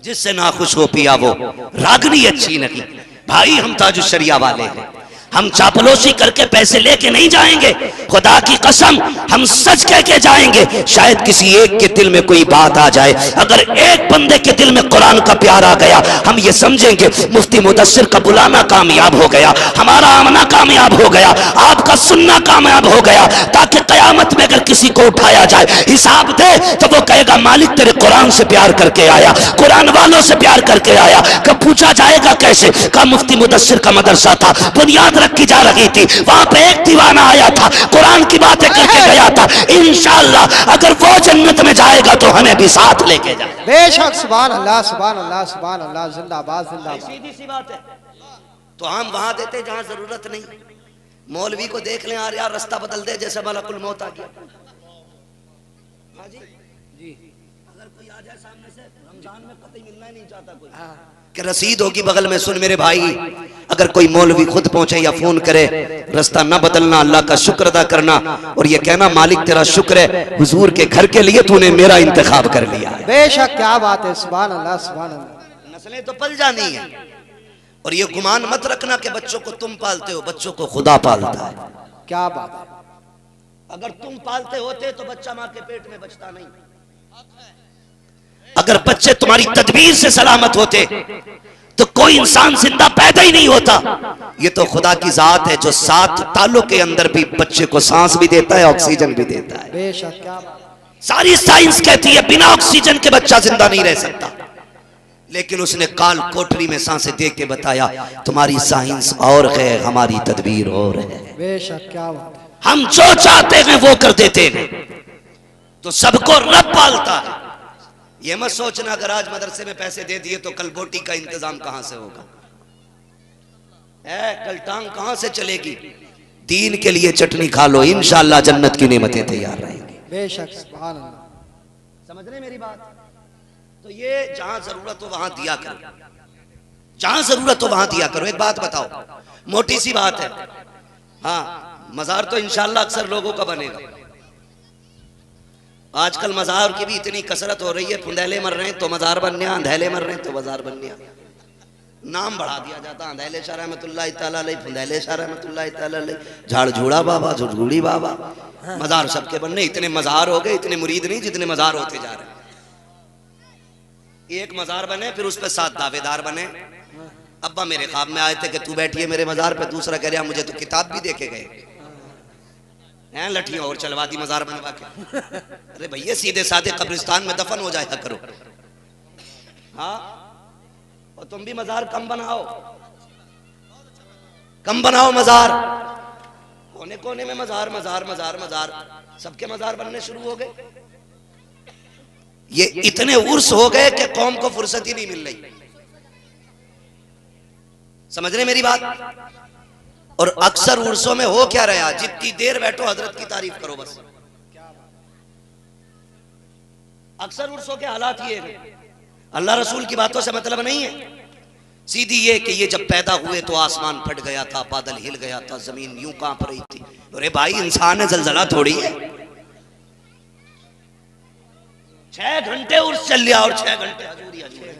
जिससे ना खुश हो पिया वो रागनी अच्छी लगी। भाई हम ताजुश्शरिया वाले हैं, हम चापलूसी करके पैसे लेके नहीं जाएंगे, खुदा की कसम हम सच कह के जाएंगे। शायद किसी एक के दिल में कोई बात आ जाए, अगर एक बंदे के दिल में कुरान का प्यार आ गया, हम ये समझेंगे मुफ्ती मुदस्सिर का बुलाना कामयाब हो गया, हमारा आमना कामयाब हो गया, आपका सुनना कामयाब हो गया, ताकि कयामत में अगर किसी को उठाया जाए हिसाब दे तो वो कहेगा मालिक तेरे कुरान से प्यार करके आया, कुरान वालों से प्यार करके आया। कब पूछा जाएगा कैसे? का मुफ्ती मुदस्सिर का मदरसा था, बुनियाद रखी जा रही थी, वहां पे एक दीवाना आया था, कुरान की बातें करके गया था। इंशाअल्लाह अगर वो जन्नत में जाएगा तो हमें भी साथ लेके जाए। बेशक। सुभान अल्लाह, सुभान अल्लाह, सुभान अल्लाह। जिंदाबाद, जिंदाबाद। सीधी सी बात है। तो हम वहां देते जहां जरूरत नहीं। मौलवी को देख लें, यार रास्ता बदल दे जैसे मलकुल मौत आ गया। हाँ जी जी, अगर कोई आ जाए सामने से, रमजान में कतई मिलना ही नहीं चाहता कोई, कि रसीद होगी बगल में, सुन मेरे भाई, अगर कोई मौलवी खुद पहुंचे या फोन करे, रास्ता न बदलना, अल्लाह का शुक्र अदा करना और ये कहना मालिक तेरा शुक्र है, हुजूर के घर के लिए तूने मेरा इंतखाब कर लिया। बेशक, क्या बात है। सुभान अल्लाह, सुभान अल्लाह। नस्लें तो पल जानी है। और ये गुमान मत रखना कि बच्चों को तुम पालते हो, बच्चों को खुदा पालता है। क्या बात है। अगर तुम पालते होते तो बच्चा मां के पेट में बचता नहीं। अगर बच्चे तुम्हारी तदबीर से सलामत होते तो कोई इंसान जिंदा पैदा ही नहीं होता। ये तो खुदा की जात है जो 7 तालों के अंदर भी बच्चे को सांस भी देता है, ऑक्सीजन भी देता है। बेशक, क्या बात। सारी साइंस कहती है बिना ऑक्सीजन के बच्चा जिंदा नहीं रह सकता, लेकिन उसने काल कोठरी में सांसें दे के बताया तुम्हारी साइंस और है, हमारी तदबीर और है। बेशक, क्या बात है। हम जो चाहते हैं वो कर देते हैं, तो सबको रब पालता है। ये मत सोचना अगर आज मदरसे में पैसे दे दिए तो कल बोटी का इंतजाम कहां से होगा, कल टांग कहां से चलेगी। दीन के लिए चटनी खा लो, इंशाअल्लाह जन्नत की नेमतें तैयार रहेंगी। बेशक, सुभान अल्लाह। समझ रहे मेरी बात? तो ये जहां जरूरत हो वहां दिया करो, जहां जरूरत हो वहां दिया करो। एक बात बताओ, मोटी सी बात है, हाँ मजार तो इंशाअल्लाह अक्सर लोगों का बनेगा। आजकल मजार की भी इतनी कसरत हो रही है, फुंदैले मर रहे हैं तो मजार बन गया, अंधेले मर रहे हैं तो मजार बन गया, नाम बढ़ा दिया जाता। अंधेले शाह रहमतुल्लाह तआला अलैह, फुंदैले शाह रहमतुल्लाह तआला अलैह, झाड़ झूड़ा बाबा, झुड़झुड़ी बाबा, मजार सबके बनने। इतने मजार हो गए, इतने मुरीद नहीं जितने मजार होते जा रहे हैं। एक मजार बने, फिर उस पर 7 दावेदार बने। अब्बा मेरे ख्वाब में आए थे कि तू बैठिए मेरे मजार पे, दूसरा कह रहा मुझे तो किताब भी देके गए हैं, लठियां और चलवा दी मजार बनवा के। अरे भैया सीधे साधे कब्रिस्तान में दफन हो जाया करो। हाँ, और तुम भी मजार कम बनाओ, कम बनाओ मजार। कोने कोने में मजार मजार मजार मजार, सबके मजार बनने शुरू हो गए। ये इतने उर्स हो गए कि कौम को फुर्सत ही नहीं मिल रही। समझ रहे मेरी बात? और अक्सर उर्सों में हो क्या रहा, जितनी देर बैठो हजरत की तारीफ करो बस। अक्सर उर्सों के हालात ये हैं, अल्लाह रसूल की बातों से मतलब नहीं है, सीधी ये कि ये जब पैदा हुए तो आसमान फट गया था, बादल हिल गया था, जमीन यूं कांप रही थी। अरे भाई इंसान है, जलजला थोड़ी है। 6 घंटे उर्स चल लिया और 6 घंटे हजूरी हजूरी।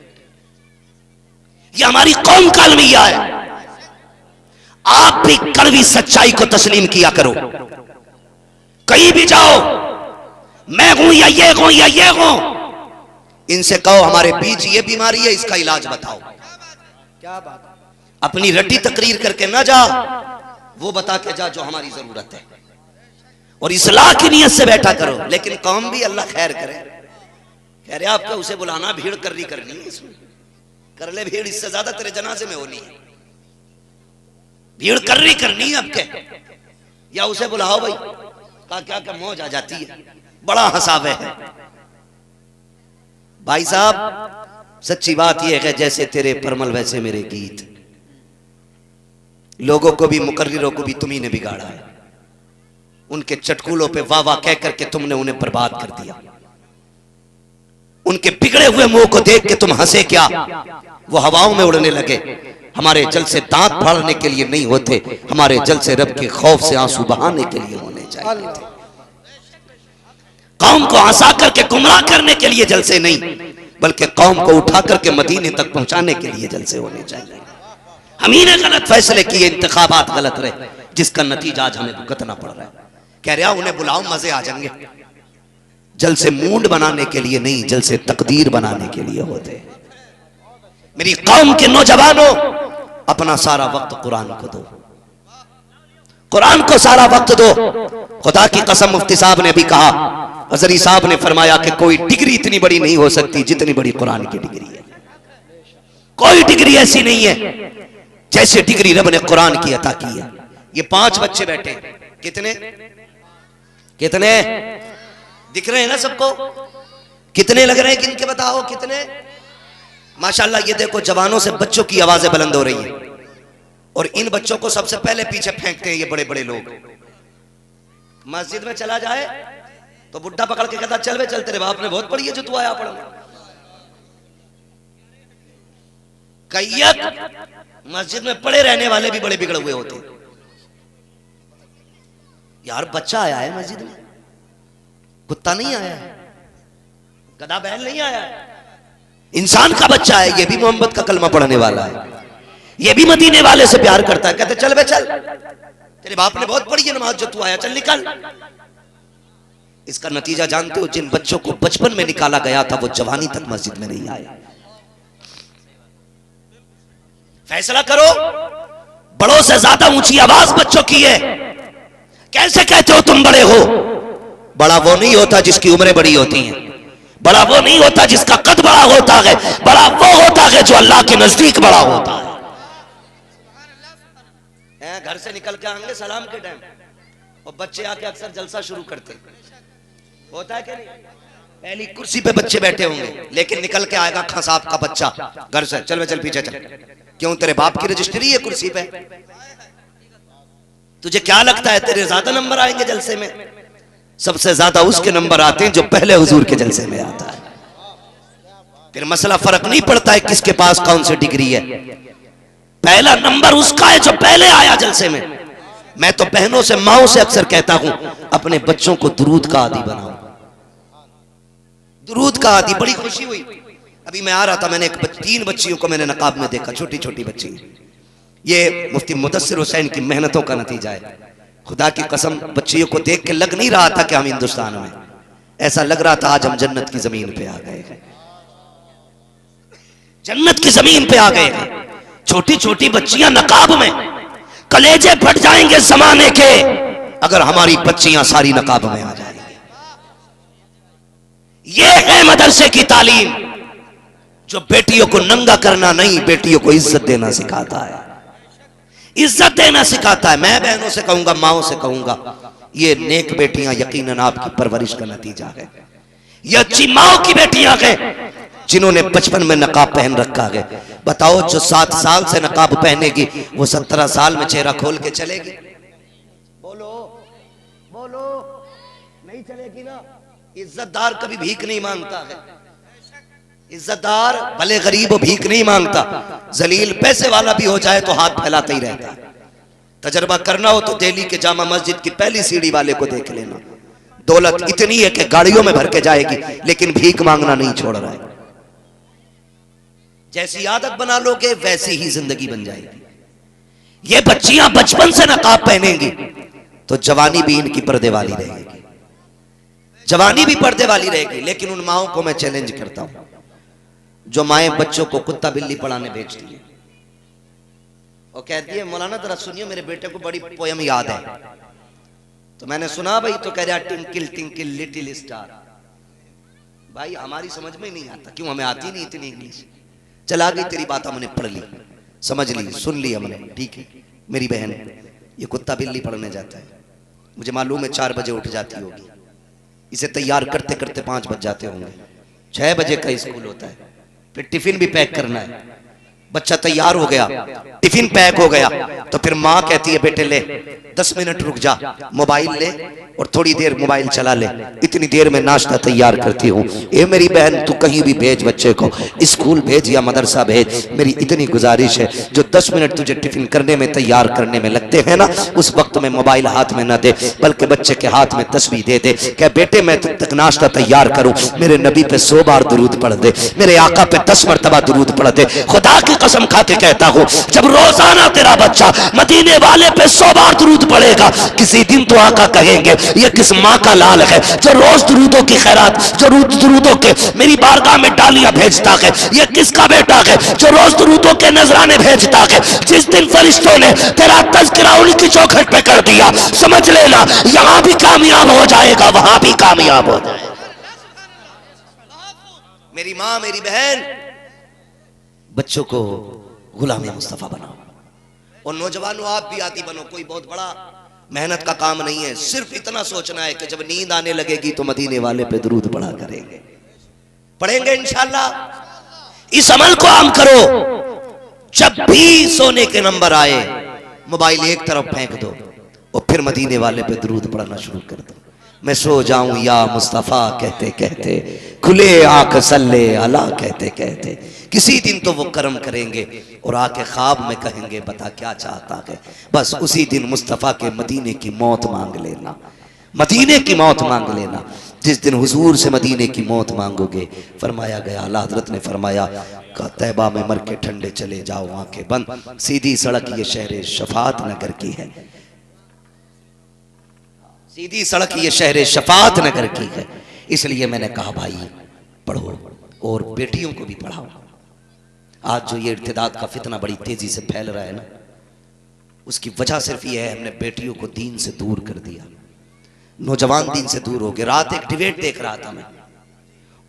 ये हमारी कौम का अलमिया है। आप भी कड़वी सच्चाई को तस्लीम किया करो। कहीं भी जाओ, मैं हूं या ये हूं या ये हूं, इनसे कहो हमारे बीच ये बीमारी है, इसका इलाज बताओ। क्या बात। अपनी रट्टी तकरीर करके ना जा, वो बता के जा जो हमारी जरूरत है, और इस्लाह की नियत से बैठा करो। लेकिन कौम भी अल्लाह खैर करे, कह रहे आपका उसे बुलाना, भीड़ करनी है इसमें, कर ले भीड़, इससे ज्यादा तेरे जनाजे में होनी है। भीड़ करनी अब के, या उसे बुलाओ भाई, का क्या क्या मौज आ जाती है, बड़ा हंसावे है। भाई साहब सच्ची बात यह है जैसे तेरे परमल वैसे मेरे गीत, लोगों को भी मुकर्रिरों को भी तुम्ही ने बिगाड़ा है। उनके चटकुलों पे वाह वाह कह करके तुमने उन्हें बर्बाद कर दिया। उनके बिगड़े हुए मुंह को देख के तुम हंसे क्या, वो हवाओं में उड़ने लगे। हमारे जल से दांत फाड़ने के लिए नहीं होते, हमारे जल से रब के खौफ से आंसू बहाने के लिए होने चाहिए थे। कौम को हंसा करके गुमराह करने के लिए जल से नहीं, बल्कि कौम को उठा करके मदीने तक पहुंचाने के लिए जल से होने चाहिए। हम ही ने गलत फैसले किए, इंतखाबात गलत रहे, जिसका नतीजा आज हमें भुगतना पड़ रहा है। कह रहा उन्हें बुलाओ, मजे आ जाएंगे। जलसे मूड बनाने के लिए नहीं, जलसे तकदीर बनाने के लिए होते हैं। मेरी कौम के नौजवानों, अपना सारा वक्त कुरान को दो, कुरान को सारा वक्त दो। खुदा की कसम, मुफ्ती साहब ने भी कहा, हजरी साहब ने फरमाया कि कोई डिग्री इतनी बड़ी नहीं हो सकती जितनी बड़ी कुरान की डिग्री है। कोई डिग्री ऐसी नहीं है जैसे डिग्री रब ने कुरान की अता की है। ये 5 बच्चे बैठे, कितने कितने दिख रहे हैं ना सबको? कितने लग रहे हैं गिन के बताओ कितने? माशाल्लाह, ये देखो जवानों से बच्चों की आवाजें बुलंद हो रही हैं, और इन बच्चों को सबसे पहले पीछे फेंकते हैं ये बड़े बड़े लोग। मस्जिद में चला जाए तो बुढ़ा पकड़ के कहता चल वे चल, तेरे बाप ने बहुत पढ़ी है जो तू आया पढ़ना। कैयत मस्जिद में पड़े रहने वाले भी बड़े बिगड़े हुए होते। यार बच्चा आया है मस्जिद में, कुत्ता नहीं आया है, गधा बैल नहीं आया है, इंसान का बच्चा है। ये भी मोहम्मद का कलमा पढ़ने वाला है, ये भी मदीने वाले से प्यार करता है। कहते चल बे चल, तेरे बाप ने बहुत पढ़ी है नमाज जो तू आया, चल निकल। इसका नतीजा जानते हो? जिन बच्चों को बचपन में निकाला गया था वो जवानी तक मस्जिद में नहीं आए। फैसला करो, बड़ों से ज्यादा ऊंची आवाज बच्चों की है। कैसे कहते हो तुम बड़े हो? बड़ा वो नहीं होता जिसकी उम्रें बड़ी होती हैं, बड़ा वो नहीं होता जिसका कद बड़ा होता है, बड़ा वो होता है जो अल्लाह के नजदीक बड़ा होता है। घर से निकल के आएंगे सलाम के टाइम, और बच्चे आके अक्सर जलसा शुरू करते, होता है क्या नहीं? पहली कुर्सी पे बच्चे बैठे होंगे, लेकिन निकल के आएगा खसाब का बच्चा घर से, चल वे चल पीछे चल। क्यों? तेरे बाप की रजिस्ट्री है कुर्सी पे। तुझे क्या लगता है तेरे ज्यादा नंबर आएंगे जलसे में? सबसे ज्यादा उसके नंबर आते हैं जो पहले हुजूर के जलसे में आता है। फिर मसला फर्क नहीं पड़ता है किसके पास कौन सी डिग्री है, पहला नंबर उसका है जो पहले आया जलसे में। मैं तो बहनों से, माओं से अक्सर कहता हूं, अपने बच्चों को दुरूद का आदी बनाओ, दुरूद का आदी। बड़ी खुशी हुई, अभी मैं आ रहा था, मैंने 3 बच्चियों को मैंने नकाब में देखा, छोटी छोटी बच्ची। ये मुफ्ती मुदस्सिर हुसैन की मेहनतों का नतीजा है। खुदा की कसम, बच्चियों को देख के लग नहीं रहा था कि हम हिंदुस्तान में, ऐसा लग रहा था आज हम जन्नत की जमीन पे आ गए हैं, जन्नत की जमीन पे आ गए हैं। छोटी छोटी बच्चियां नकाब में, कलेजे फट जाएंगे जमाने के अगर हमारी बच्चियां सारी नकाब में आ जाएंगी। ये है मदरसे की तालीम, जो बेटियों को नंगा करना नहीं, बेटियों को इज्जत देना सिखाता है, इज्जत देना सिखाता है। मैं बहनों से कहूंगा, माओं से कहूंगा, ये नेक बेटियां यकीनन आपकी परवरिश का नतीजा है। ये अच्छी माओं की बेटियां हैं जिन्होंने बचपन में नकाब पहन रखा है। बताओ, जो 7 साल से नकाब पहनेगी वो 17 साल में चेहरा खोल के चलेगी? बोलो बोलो, नहीं चलेगी ना। इज्जतदार कभी भीख नहीं मांगता है, इज्जतदार भले गरीब हो भीख नहीं मांगता, जलील पैसे वाला भी हो जाए तो हाथ फैलाता ही रहता है। तजर्बा करना हो तो दिल्ली के जामा मस्जिद की पहली सीढ़ी वाले को देख लेना। दौलत इतनी है कि गाड़ियों में भर के जाएगी, लेकिन भीख मांगना नहीं छोड़ रहा है। जैसी आदत बना लोगे वैसी ही जिंदगी बन जाएगी। ये बच्चियां बचपन से नकाब पहनेंगी तो जवानी भी इनकी पर्दे वाली रहेगी, जवानी भी पर्दे वाली रहेगी। लेकिन उन माओं को मैं चैलेंज करता हूं जो माएं बच्चों को कुत्ता बिल्ली पढ़ाने भेजती है और कहती है मौलाना जरा सुनिए, मेरे बेटे को बड़ी पोयम याद है। तो मैंने सुना भाई, तो कह रहा टिंकल टिंकल लिटिल स्टार। भाई हमारी समझ में नहीं आता, क्यों? हमें आती नहीं इतनी इंग्लिश। चला गई तेरी बात, हमने पढ़ ली, समझ ली, सुन ली हमने, ठीक है। मेरी बहन ये कुत्ता बिल्ली पढ़ने जाता है, मुझे मालूम है 4 बजे उठ जाती होगी, इसे तैयार करते करते 5 बज जाते होंगे। 6 बजे का स्कूल होता है, फिर टिफिन भी पैक करना है। बच्चा तैयार हो गया, टिफिन पैक हो गया, तो फिर माँ कहती है बेटे ले 10 मिनट रुक जा, मोबाइल ले और थोड़ी देर मोबाइल चला ले, इतनी देर में नाश्ता तैयार करती हूँ। ए मेरी बहन, तू कहीं भी भेज बच्चे को, स्कूल भेज या मदरसा भेज, मेरी इतनी गुजारिश है, जो 10 मिनट तुझे टिफिन करने में तैयार करने में लगते हैं ना, उस वक्त में मोबाइल हाथ में न दे, बल्कि बच्चे के हाथ में तस्बीह दे दे। क्या बेटे मैं तब तक नाश्ता तैयार करूँ, मेरे नबी पे 100 बार दुरूद पढ़ दे, मेरे आका पे 10 मरतबा दुरूद पढ़ दे। खुदा की कसम खा के कहता हूं, जब रोजाना तेरा बच्चा मदीने वाले पे 100 बार दुरूद पड़ेगा, किसी दिन तो आका कहेंगे ये किस माँ का लाल है जो रोज दुरूदों की खैरात, जो रोज दुरूदों के मेरी बारगाह में डालियां भेजता है, ये किसका बेटा है जो रोज दुरूदों के नजराने भेजता है। जिस दिन फरिश्तों ने तेरा तज़किरा उनकी चौखट पे कर दिया, समझ लेना यहां भी कामयाब हो जाएगा, वहां भी कामयाब हो जाएगा। मेरी माँ, मेरी बहन, बच्चों को गुलाम मुस्तफा बनाओ। और नौजवानों आप भी आती बनो, कोई बहुत बड़ा मेहनत का काम नहीं है, सिर्फ इतना सोचना है कि जब नींद आने लगेगी तो मदीने वाले पे दुरूद पढ़ा करेंगे, पढ़ेंगे इंशाअल्लाह। इस अमल को आम करो। जब भी सोने के नंबर आए मोबाइल एक तरफ फेंक दो और फिर मदीने वाले पे दुरूद पढ़ना शुरू कर दो। मैं सो जाऊं या मुस्तफा कहते कहते, खुले आंख सल्ले अला कहते कहते, किसी दिन तो वो कर्म करेंगे और आके ख्वाब में कहेंगे बता क्या चाहता है। बस उसी दिन मुस्तफा के मदीने की मौत मांग लेना, मदीने की मौत मांग लेना। जिस दिन हुजूर से मदीने की मौत मांगोगे, फरमाया गया, आला हज़रत ने फरमाया तैबा में मर के ठंडे चले जाओ, आंखें बंद, सीधी सड़क ये शहर शफात नगर की है, सीधी सड़क ये शहर शफात नगर की है। इसलिए मैंने कहा भाई पढ़ो और बेटियों को भी पढ़ाओ। आज जो ये इर्तिदाद का फितना बड़ी तेजी से फैल रहा है ना, उसकी वजह सिर्फ ये है हमने बेटियों को दीन से दूर कर दिया, नौजवान दीन से दूर हो गए। रात एक डिबेट देख रहा था मैं,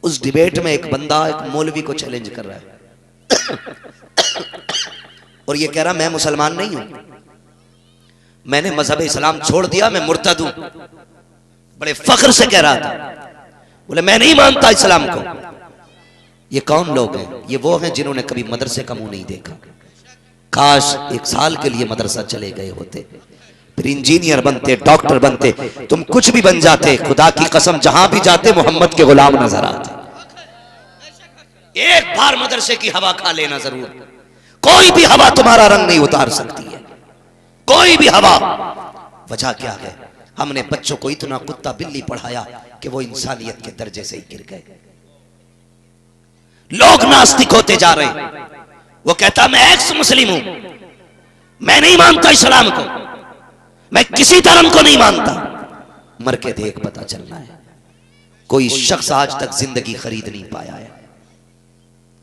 उस डिबेट में एक बंदा एक मौलवी को चैलेंज कर रहा है और ये कह रहा मैं मुसलमान नहीं हूं, मैंने मजहब इस्लाम छोड़ दिया, मैं मुर्तद हूं। बड़े फख्र से कह रहा था, बोले मैं नहीं मानता इस्लाम को। ये कौन लोग हैं? ये वो हैं जिन्होंने कभी मदरसे का मुंह नहीं देखा। काश एक साल के लिए मदरसा चले गए होते, फिर इंजीनियर बनते, डॉक्टर बनते, तुम कुछ भी बन जाते। खुदा की कसम जहां भी जाते मोहम्मद के गुलाम नजर आते। एक बार मदरसे की हवा खा लेना जरूर, कोई भी हवा तुम्हारा रंग नहीं उतार सकती है, कोई भी हवा। वजह क्या है? हमने बच्चों को इतना कुत्ता बिल्ली पढ़ाया कि वो इंसानियत के दर्जे से ही गिर गए। लोग नास्तिक होते जा रहे हैं। वो कहता मैं एक्स मुस्लिम हूं, मैं नहीं मानता इस्लाम को, मैं किसी धर्म को नहीं मानता। मर के देख पता चलना है। कोई शख्स आज तक जिंदगी खरीद नहीं पाया है।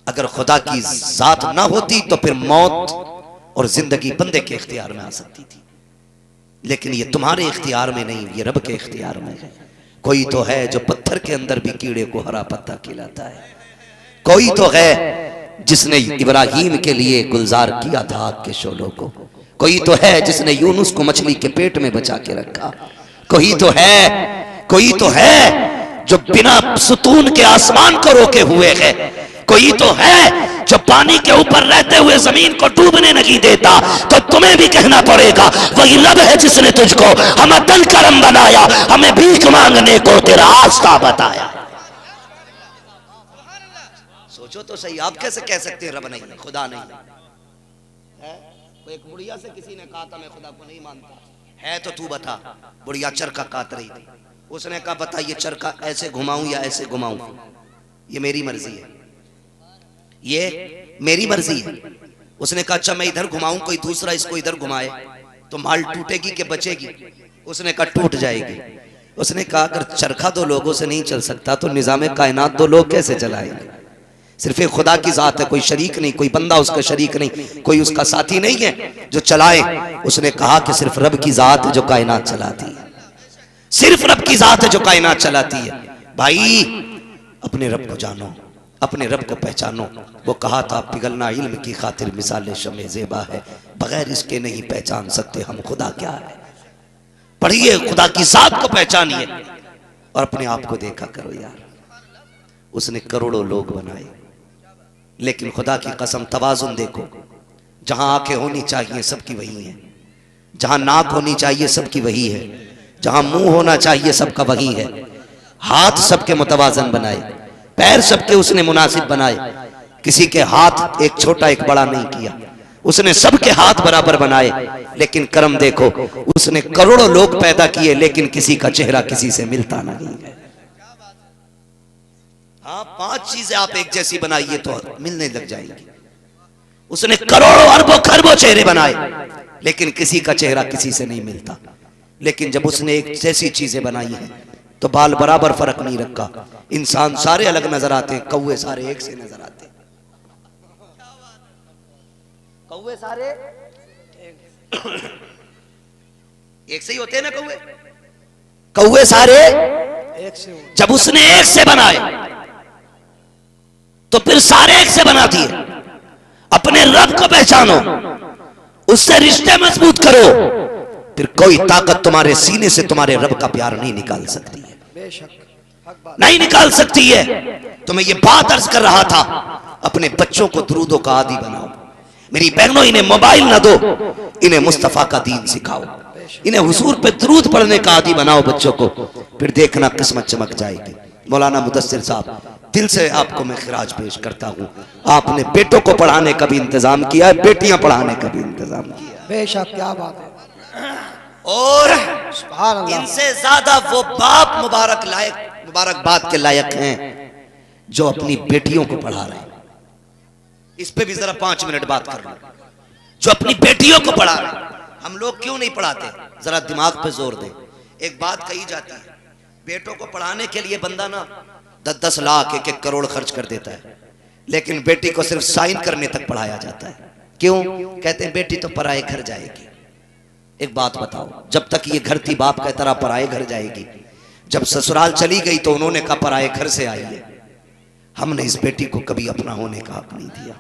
अगर खुदा की जात ना होती तो फिर मौत और जिंदगी बंदे के इख्तियार में आ सकती थी, लेकिन ये तुम्हारे इख्तियार में नहीं, ये रब के इख्तियार में है। कोई तो है जो पत्थर के अंदर भी कीड़े को हरा पत्ता खिलाता है, कोई तो है जिसने इब्राहीम के लिए गुलजार किया था आग के शोलों को, कोई तो है जिसने यूनुस को मछली के पेट में बचा के रखा, कोई तो है जो बिना सुतून के आसमान को रोके हुए है, कोई तो है जो पानी के ऊपर रहते हुए जमीन को डूबने नहीं देता। तो तुम्हें भी कहना पड़ेगा वही रब है जिसने तुझको हमें दल करम बनाया, हमें भीख मांगने को तेरा रास्ता बताया। सोचो तो सही, आप कैसे कह सकते हैं रब नहीं, खुदा नहीं है? एक बुढ़िया से किसी ने कहा था मैं खुदा को नहीं मानता, है तो तू बता। बुढ़िया चरखा काट रही थी, उसने कहा बता ये चरखा ऐसे घुमाऊं या ऐसे घुमाऊं? ये मेरी मर्जी है, ये मेरी मर्जी है। उसने कहा अच्छा मैं इधर घुमाऊं, कोई दूसरा इसको इधर घुमाए तो माल टूटेगी कि बचेगी? उसने कहा टूट जाएगी। उसने कहा अगर चरखा दो लोगों से नहीं चल सकता तो निजाम कायनात दो लोग कैसे चलाएंगे? सिर्फ एक खुदा की जात है, कोई शरीक नहीं, कोई बंदा उसका शरीक नहीं, कोई उसका साथी नहीं है जो चलाए। उसने कहा कि सिर्फ रब की जात है जो कायनात चलाती है, सिर्फ रब की जात है जो कायनात चलाती है। भाई अपने रब को जानो, अपने रब को पहचानो। वो कहा था पिघलना इल्म की खातिर मिसाल शमे ज़ेबा है, बगैर इसके नहीं पहचान सकते हम खुदा क्या है। पढ़िए, खुदा की जात को पहचानिए और अपने आप को देखा करो यार। उसने करोड़ों लोग बनाए, लेकिन खुदा की कसम तवाजुन देखो, जहां आंखें होनी चाहिए सबकी वही है, जहां नाक होनी चाहिए सबकी वही है, जहां मुंह होना चाहिए सबका वही है। हाथ सबके मुतवाजन बनाए, पैर सबके उसने मुनासिब बनाए, किसी के हाथ एक छोटा एक बड़ा नहीं किया, उसने सबके हाथ बराबर बनाए। लेकिन कर्म देखो, उसने करोड़ों लोग पैदा किए लेकिन किसी का चेहरा किसी से मिलता नहीं है। हाँ, 5 चीजें आप एक जैसी बनाइए तो मिलने लग जाएंगी। उसने करोड़ों अरबों खरबों चेहरे बनाए, लेकिन किसी का चेहरा किसी से नहीं मिलता। लेकिन जब उसने एक जैसी चीजें बनाई हैं तो बाल बराबर फर्क नहीं रखा। इंसान सारे अलग नजर आते हैं, कौवे सारे एक से नजर आते हैं। कौवे सारे एक से ही होते हैं ना कौवे? कौवे सारे एक से जब उसने एक से बनाए तो फिर सारे एक से बना दिए। अपने रब को पहचानो, उससे रिश्ते मजबूत करो, फिर कोई ताकत तुम्हारे सीने से तुम्हारे रब का प्यार नहीं निकाल सकती है, बेशक नहीं निकाल सकती है। तो मैं ये बात अर्ज कर रहा था, अपने बच्चों को दुरूदों का आदी बनाओ। मेरी बहनों, इन्हें मोबाइल ना दो, इन्हें मुस्तफा का दीन सिखाओ, इन्हें हुजूर पे दुरूद पढ़ने का आदी बनाओ बच्चों को, फिर देखना किस्मत चमक जाएगी। मौलाना मुदस्सिर साहब, दिल से आपको मैं खिराज पेश करता हूँ। आपने बेटों को पढ़ाने का भी इंतजाम किया है, बेटियां पढ़ाने का भी इंतजाम किया है। बेशक, क्या बात है। और सुभान अल्लाह। इनसे ज्यादा वो बाप मुबारकबाद के लायक हैं जो अपनी बेटियों को पढ़ा रहे हैं। इस पे भी जरा 5 मिनट बात कर लो। जो अपनी बेटियों को पढ़ा रहे हैं, हम लोग क्यों नहीं पढ़ाते? जरा दिमाग पे जोर दें। एक बात कही जाती है, बेटों को पढ़ाने के लिए बंदा ना 10-10 लाख 1-1 करोड़ खर्च कर देता है, लेकिन बेटी को सिर्फ साइन करने तक पढ़ाया जाता है। क्यों? कहते हैं बेटी तो पराए घर जाएगी। एक बात बताओ, जब तक ये घर थी बाप कहता रहा पराए घर जाएगी, जब ससुराल चली गई तो उन्होंने कहा पराए घर से आई है। हमने इस बेटी को कभी अपना होने का हक नहीं दिया,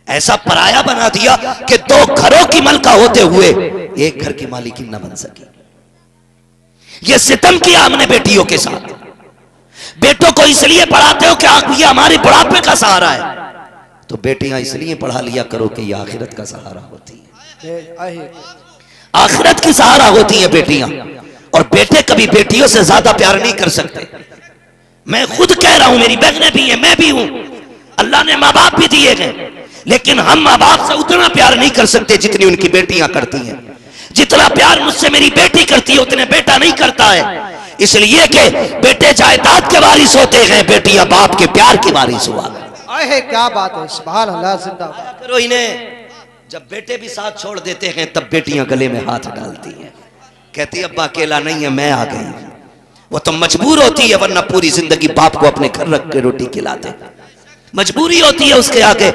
ऐसा पराया बना दिया कि 2 घरों की मलका होते हुए एक घर की मालिकिन न बन सकी। ये सितम किया हमने बेटियों के साथ। बेटों को इसलिए पढ़ाते हो कि ये हमारे बुढ़ापे का सहारा है, तो बेटियां इसलिए पढ़ा लिया करो कि ये आखिरत का सहारा होती है, आखिरत की सहारा होती है बेटियां। और बेटे कभी बेटियों से ज्यादा प्यार नहीं कर सकते। मैं खुद कह रहा हूं, मेरी बहनें भी हैं, मैं भी हूं, अल्लाह ने माँ बाप भी दिए हैं, लेकिन हम माँ बाप से उतना प्यार नहीं कर सकते जितनी उनकी बेटियां करती हैं। जितना प्यार मुझसे मेरी बेटी करती है उतने बेटा नहीं करता है, इसलिए कि बेटे जायदाद के वारिस होते हैं, बेटियां बाप के प्यार की वारिस हुआ। क्या बात है। सुभान अल्लाह। जिंदाबाद करो इन्हें। जब बेटे भी साथ छोड़ देते हैं तब बेटियां गले में हाथ डालती हैं, कहती अब्बा अकेला नहीं है, मैं आ गई। वो तो मजबूर होती है, वरना पूरी जिंदगी बाप को अपने घर रख के रोटी खिलाते, मजबूरी होती है उसके आगे,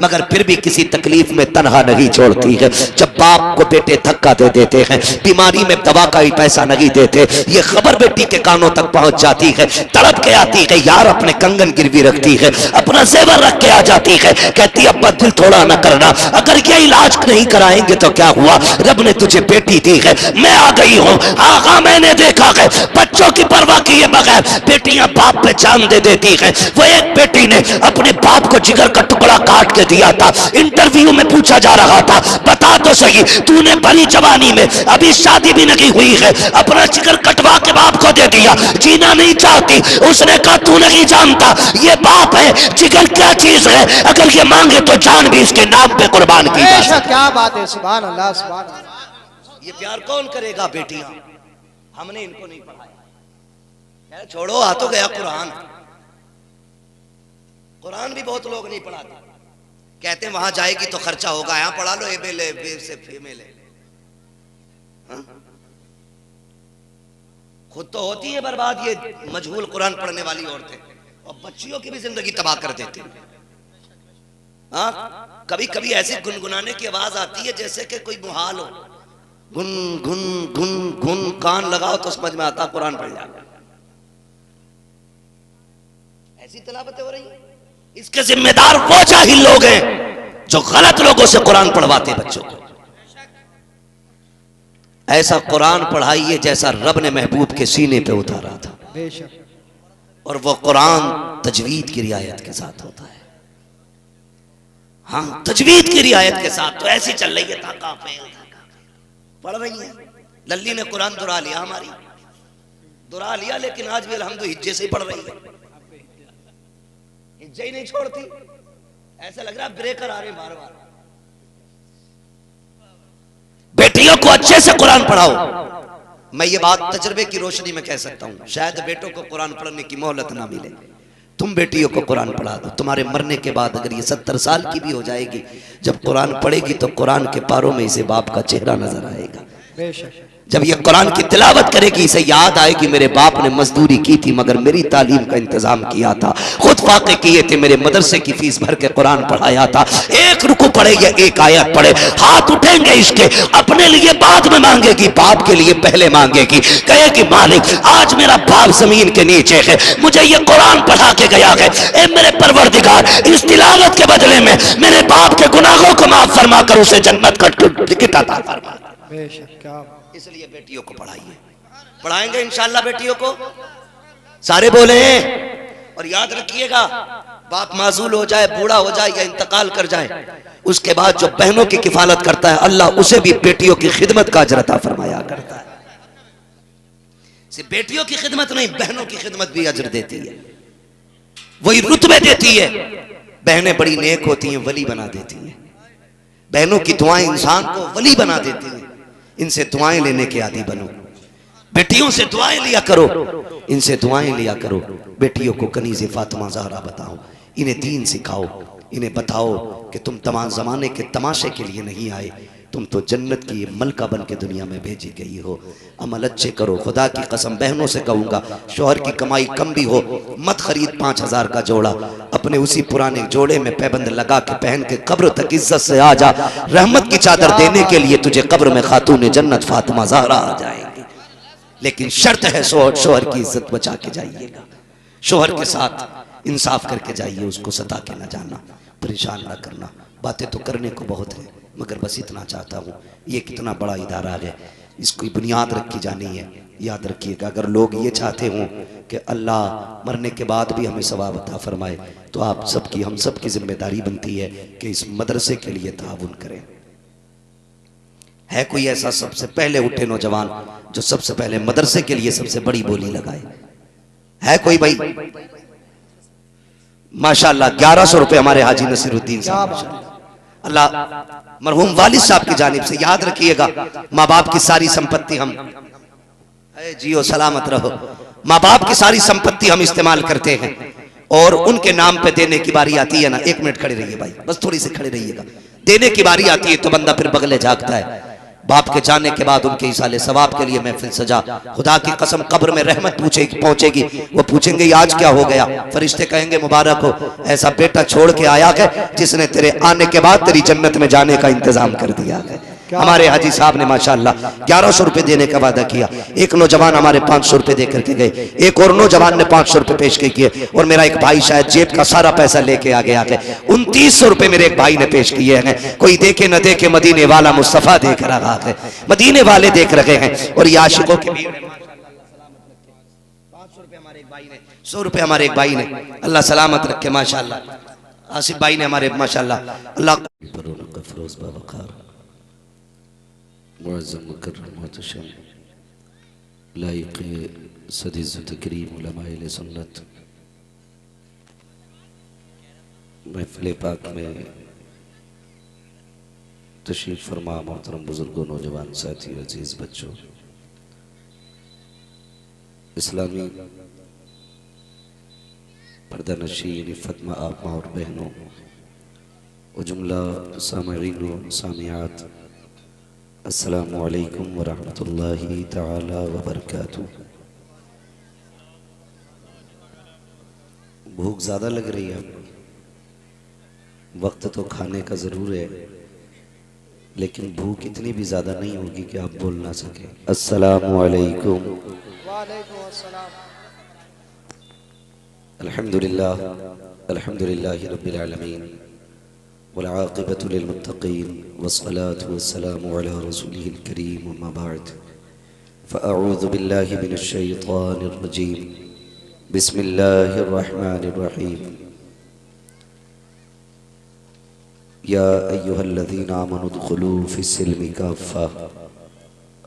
मगर फिर भी किसी तकलीफ में तनहा नहीं छोड़ती है। जब बाप को बेटे धक्का दे देते हैं, बीमारी में दवा का ही पैसा नहीं देते, ये खबर बेटी के कानों तक पहुंच जाती है, तड़प के आती है, यार अपने कंगन गिरवी रखती है, अपना जेवर रख के आ जाती है, कहती अब्बा दिल थोड़ा न करना, अगर ये इलाज नहीं कराएंगे तो क्या हुआ, रब ने तुझे बेटी दी है, मैं आ गई हूँ। आगा मैंने देखा है बच्चों की परवाह किए बगैर बेटियां बाप पे जान दे देती है। वो एक बेटी ने अपने बाप को जिगर का टुकड़ा काट के दिया था। इंटरव्यू में पूछा जा रहा था, बता तो सही, तूने बड़ी जवानी में, अभी शादी भी नहीं हुई है, अपना जिगर कटवा के बाप को दे दिया, जीना नहीं चाहती। उसने कहा तू नहीं जानता ये बाप है, जिगर क्या चीज है, अगर ये मांगे तो जान भी इसके नाम पे कुर्बान की जा सकती। क्या बात है। सुभान अल्लाह। सुभान अल्लाह। ये प्यार कौन करेगा? बेटियां। हमने इनको नहीं पढ़ाया। छोड़ो, आ तो गया कुरान। कुरान भी बहुत लोग नहीं पढ़ाते, कहते हैं वहां जाएगी तो खर्चा होगा, यहां पढ़ा लो ए से फीमेल है। खुद तो होती है बर्बाद ये मजहूल कुरान पढ़ने वाली औरतें, और बच्चियों की भी जिंदगी तबाह कर देती है। हाँ, कभी कभी ऐसी गुनगुनाने की आवाज आती है जैसे कि कोई मुहाल हो, गुन गुन गुन गुन, कान लगाओ तो समझ में आता कुरान पढ़ जाए, ऐसी तिलावतें हो रही है। इसके जिम्मेदार वो जाहिल लोग हैं जो गलत लोगों से कुरान पढ़वाते बच्चों को। ऐसा कुरान पढ़ाइए जैसा रब ने महबूब के सीने पे उतारा था, और वो कुरान तजवीद की रियायत के साथ होता है। हाँ, तजवीद की रियायत के साथ। तो ऐसी चल रही है, ताका पढ़ रही है। लल्ली ने कुरान दुरा लिया, हमारी दुरा लिया, लेकिन आज भी अल्हम्दुलिल्लाह हिज्जे से ही पढ़ रही है, हिज्जे ही नहीं छोड़ती। ऐसा लग रहा है ब्रेकर आ रहे बार बार। बेटियों को अच्छे से कुरान पढ़ाओ। मैं ये बात तजर्बे की रोशनी में कह सकता हूं, शायद बेटों को कुरान पढ़ने की मोहलत ना मिले, तुम बेटियों को कुरान पढ़ा दो। तुम्हारे मरने के बाद अगर ये 70 साल की भी हो जाएगी, जब कुरान पढ़ेगी तो कुरान के पारों में इसे बाप का चेहरा नजर आएगा। बेशक जब ये कुरान की तिलावत करेगी, इसे याद आएगी मेरे बाप ने मजदूरी की थी मगर मेरी तालीम का इंतजाम किया था, खुद फाके किए थे, मेरे मदरसे की फीस भर के कुरान पढ़ाया था। एक रुकू पढ़े या एक आयत पढ़े, हाथ उठेंगे इसके, अपने लिए बाद में मांगेगी, बाप के लिए पहले मांगेगी। कहेगी मालिक आज मेरा बाप जमीन के नीचे है, मुझे ये कुरान पढ़ा के गया है, ए मेरे परवरदिगार इस तिलावत के बदले में मेरे बाप के गुनाहों को माफ फरमा कर उसे जन्नत का टिकट अता फरमा। बेशक क्या इसलिए बेटियों को पढ़ाइए, पढ़ाएंगे इंशाल्लाह बेटियों को, सारे बोले। और याद रखिएगा, बाप माजूल हो जाए, बूढ़ा हो जाए या इंतकाल कर जाए, उसके बाद जो बहनों की किफालत करता है अल्लाह उसे भी बेटियों की खिदमत का अजर अता फरमाया करता है। सिर्फ बेटियों की खिदमत नहीं, बहनों की खिदमत भी अजर देती है, वही रुतबे देती है। बहनें बड़ी नेक होती हैं, वली बना देती हैं। बहनों की दुआएं इंसान को वली बना देती हैं। इनसे दुआएं लेने के आदी बनो, बेटियों से दुआएं लिया करो, इनसे दुआएं लिया करो। बेटियों को कनीज़े फातिमा ज़हरा बताओ, इन्हें दीन सिखाओ, इन्हें बताओ कि तुम तमाम ज़माने के तमाशे के लिए नहीं आए, तुम तो जन्नत की मलका बन के दुनिया में भेजी गई हो। अमल अच्छे करो, खुदा की कसम बहनों से कहूँगा, शौहर की कमाई कम भी हो मत खरीद 5000 का जोड़ा, अपने उसी पुराने जोड़े में पैबंद लगा के पहन के कब्र तक इज्जत से आ जा। रहमत की चादर देने के लिए तुझे कब्र में खातून जन्नत फातिमा ज़हरा आ जाएंगी। लेकिन शर्त है शौहर की इज्जत बचा के जाइएगा, शौहर के साथ इंसाफ करके जाइए, उसको सता के ना जाना, परेशान ना करना। बातें तो करने को बहुत है मगर बस इतना चाहता हूँ, ये कितना बड़ा इदारा है, इसकी बुनियाद रखी जानी है। याद रखिएगा, अगर लोग ये चाहते हों कि अल्लाह मरने के बाद भी हमें सवाब अता फरमाए, तो आप सबकी, हम सब की जिम्मेदारी बनती है कि इस मदरसे के लिए ताउन करें। है कोई ऐसा सबसे पहले उठे नौजवान जो सबसे पहले मदरसे के लिए सबसे बड़ी बोली लगाए? है कोई भाई? माशाअल्लाह 1100 रुपए हमारे हाजी नसीरुद्दीन साहब, अल्लाह मरहूम वालिद साहब की जानिब से। याद रखिएगा, माँ बाप की सारी संपत्ति हम, जियो सलामत रहो, माँ बाप की सारी संपत्ति हम इस्तेमाल करते हैं और उनके नाम पे देने की बारी आती है ना, 1 मिनट खड़े रहिए भाई, बस थोड़ी सी खड़े रहिएगा। देने की बारी आती है तो बंदा फिर बगले झांकता है। बाप के जाने के बाद उनके इसाले सवाब के लिए महफिल सजा, खुदा की कसम कब्र में रहमत पहुंचेगी, वो पूछेंगे आज क्या हो गया? फरिश्ते कहेंगे मुबारक हो, ऐसा बेटा छोड़ के आया है जिसने तेरे आने के बाद तेरी जन्नत में जाने का इंतजाम कर दिया है। हमारे हाजी साहब ने माशाअल्लाह 1100 रुपए देने का वादा किया। एक नौजवान हमारे 500 रुपए दे करके गए, एक और नौजवान ने 500 रुपए पेश किए और मेरा एक भाई शायद जेब का सारा पैसा लेके आ गया है। 2900 रुपए मेरे एक भाई ने पेश किए हैं। कोई देखे न देखे, मदीने वाला मुस्तफा देख रहा है, मदीने वाले देख रहे हैं। और ये आशिकों के 500 रुपए हमारे एक भाई ने, 100 रुपए हमारे एक भाई ने, अल्लाह सलामत रखे माशाअल्लाह। आसिफ भाई ने हमारे माशाअल्लाह, अल्लाह लाइक सदीज़ तकरीम उलमाए सुन्नत महफिल पाक में तशरीफ फरमा मोहतरम बुजुर्गों, नौजवान साथी, अजीज बच्चों, इस्लामी पर्दानशीन फतमा आपा और बहनों और जुमला सामईन व सामियात, अस्सलामु अलैकुम व रहमतुल्लाहि तआला व बरकातुहू। भूख ज़्यादा लग रही है, वक्त तो खाने का ज़रूर है लेकिन भूख इतनी भी ज़्यादा नहीं होगी कि आप बोल ना सकें। अस्सलामु अलैकुम। वालेकुम अस्सलाम। अल्हम्दुलिल्लाह अल्हम्दुलिल्लाहि रब्बिल आलमीन वल आक़िबतु लिल मुत्तक़ीन वस्सलातु वस्सलामु अला रसूलिहिल करीम अम्मा बाद फ़अऊज़ु बिल्लाहि मिनश शैतानिर रजीम बिस्मिल्लाहिर रहमानिर रहीम। या अय्युहल्लज़ीना आमनु उद्खुलू फ़िस्सिल्मि काफ़्फ़ा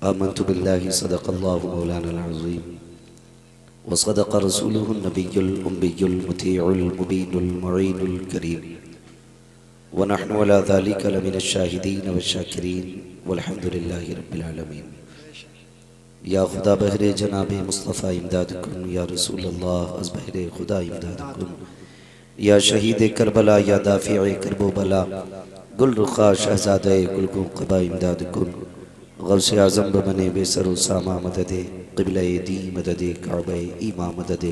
आमन्तु बिल्लाहि सदक़ल्लाहु मौलानल अज़ीम व सदक़ रसूलुहुन नबियुल उम्मियुल मुतीउल मुबीनुल मुईनुल करीम व नहनु अला ज़ालिका लमिनश शाहिदीन व शाकिरीन वल्हम्दुलिल्लाहि रब्बिल आलमीन। या खुदा बहरे जनाब मुस्तफ़ा इमदाद कुन, या रसूल अल्लाह अज़ बहरे खुदा इमदाद कुन, या शहीद करबला या दाफ़िए करबो बला, गुल रुखा शहज़ादे गुलगो क़बा इमदाद कुन, गौसे आज़म बने बेसरो सामा मददे, क़िबला दी मददे काबे ईमा मददे,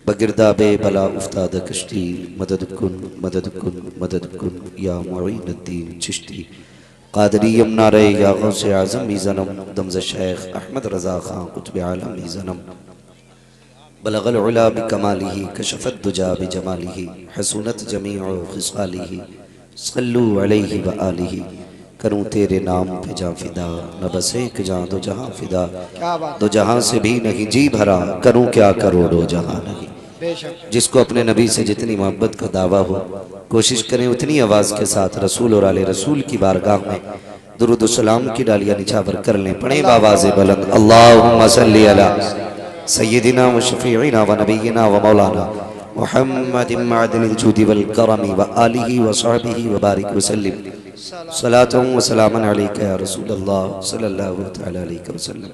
बगिरदा बे बला उफ्ताद कश्ती, मदद कुन मदद कुन मदद कुन, या मुईनुद्दीन चिश्ती क़ादरी यमुना रे, या गौसे आज़म मीज़नम दमज़ शेख अहमद रज़ा खां कुतुब आलम मीज़नम, बलगल उला बिकमालिही कशफत दुजा बिजमालिही, हसूनत जमीउ खिसालिही, सल्लु अलैहि व आलिही, करूँ तेरे नाम पे जां फिदा, न बस एक जां दो जहां फिदा, दो जहां से भी नहीं जी भरा, करूँ क्या करोड़ों जहां नहीं। जिसको अपने नबी से जितनी मोहब्बत का दावा हो, कोशिश करें उतनी आवाज़ के साथ रसूल और आले रसूल की बारगाह में दुरूद सलाम की डालियाँ निछावर कर लें। पढ़ें बावाज़ बुलंद अल्लाहुम्मा सल्ली अला सय्यिदिना व शफ़ीइना व नबीना व मौलाना मुहम्मदिन मअदिल जुदी वल करमी व आलिहि व सहबिहि व बारिक व सल्लिम सलातुन व सलामन अलैका या रसूल अल्लाह सल्लल्लाहु तआला अलैहि वसल्लम।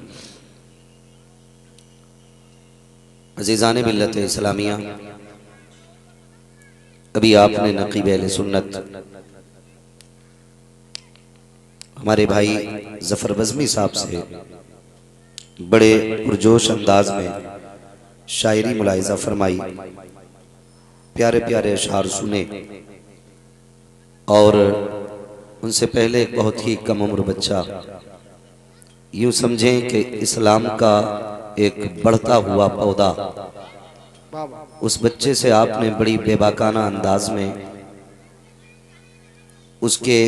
अज़ीज़ान मिल्लत इस्लामिया, अभी आपने नक़ीब अहले सुन्नत हमारे भाई ज़फ़र बज़मी साहब से बड़े पुरजोश अंदाज में शायरी मुलाहिज़ा फरमाई, प्यारे प्यारे अशआर सुने, और उनसे पहले एक बहुत ही कम उम्र बच्चा, यूँ समझें कि इस्लाम का एक बढ़ता हुआ पौधा, उस बच्चे से आपने बड़ी बेबाकाना अंदाज में उसके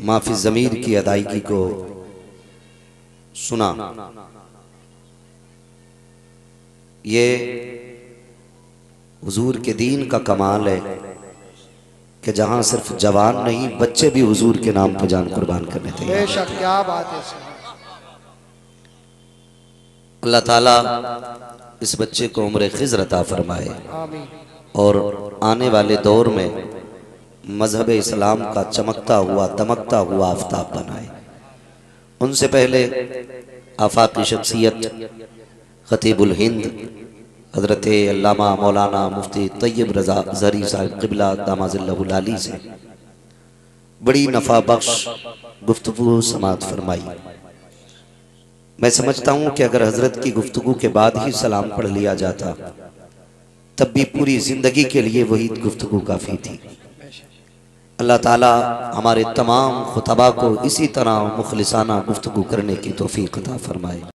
माफी ज़मीर की अदायगी को सुना। ये हुजूर के दीन का कमाल है कि जहां सिर्फ जवान नहीं बच्चे भी हुजूर के नाम पर जान कुर्बान करने थे। बेशक, क्या बात है। अल्लाह ताला इस बच्चे को उम्र खिज़्र अता फरमाए और आने वाले दौर में मजहब इस्लाम का चमकता हुआ दमकता हुआ आफताब बनाए। उनसे पहले आफाकी शख्सियत खतीबुल हिंद हज़रत अल्लामा मौलाना मुफ्ती तैयब रज़ा ज़हरी साहिब क़िबला दामाज़िल्लहुल आली से बड़ी नफ़ा बख्श गुफ्तगू समात फरमाई। मैं समझता हूँ कि अगर हज़रत की गुफ्तगू के बाद ही सलाम पढ़ लिया जाता तब भी पूरी ज़िंदगी के लिए वही गुफ्तगू काफ़ी थी। अल्लाह ताला हमारे तमाम खुतबा को इसी तरह मुखलिसाना गुफ्तगू करने की तौफीक अता फरमाए।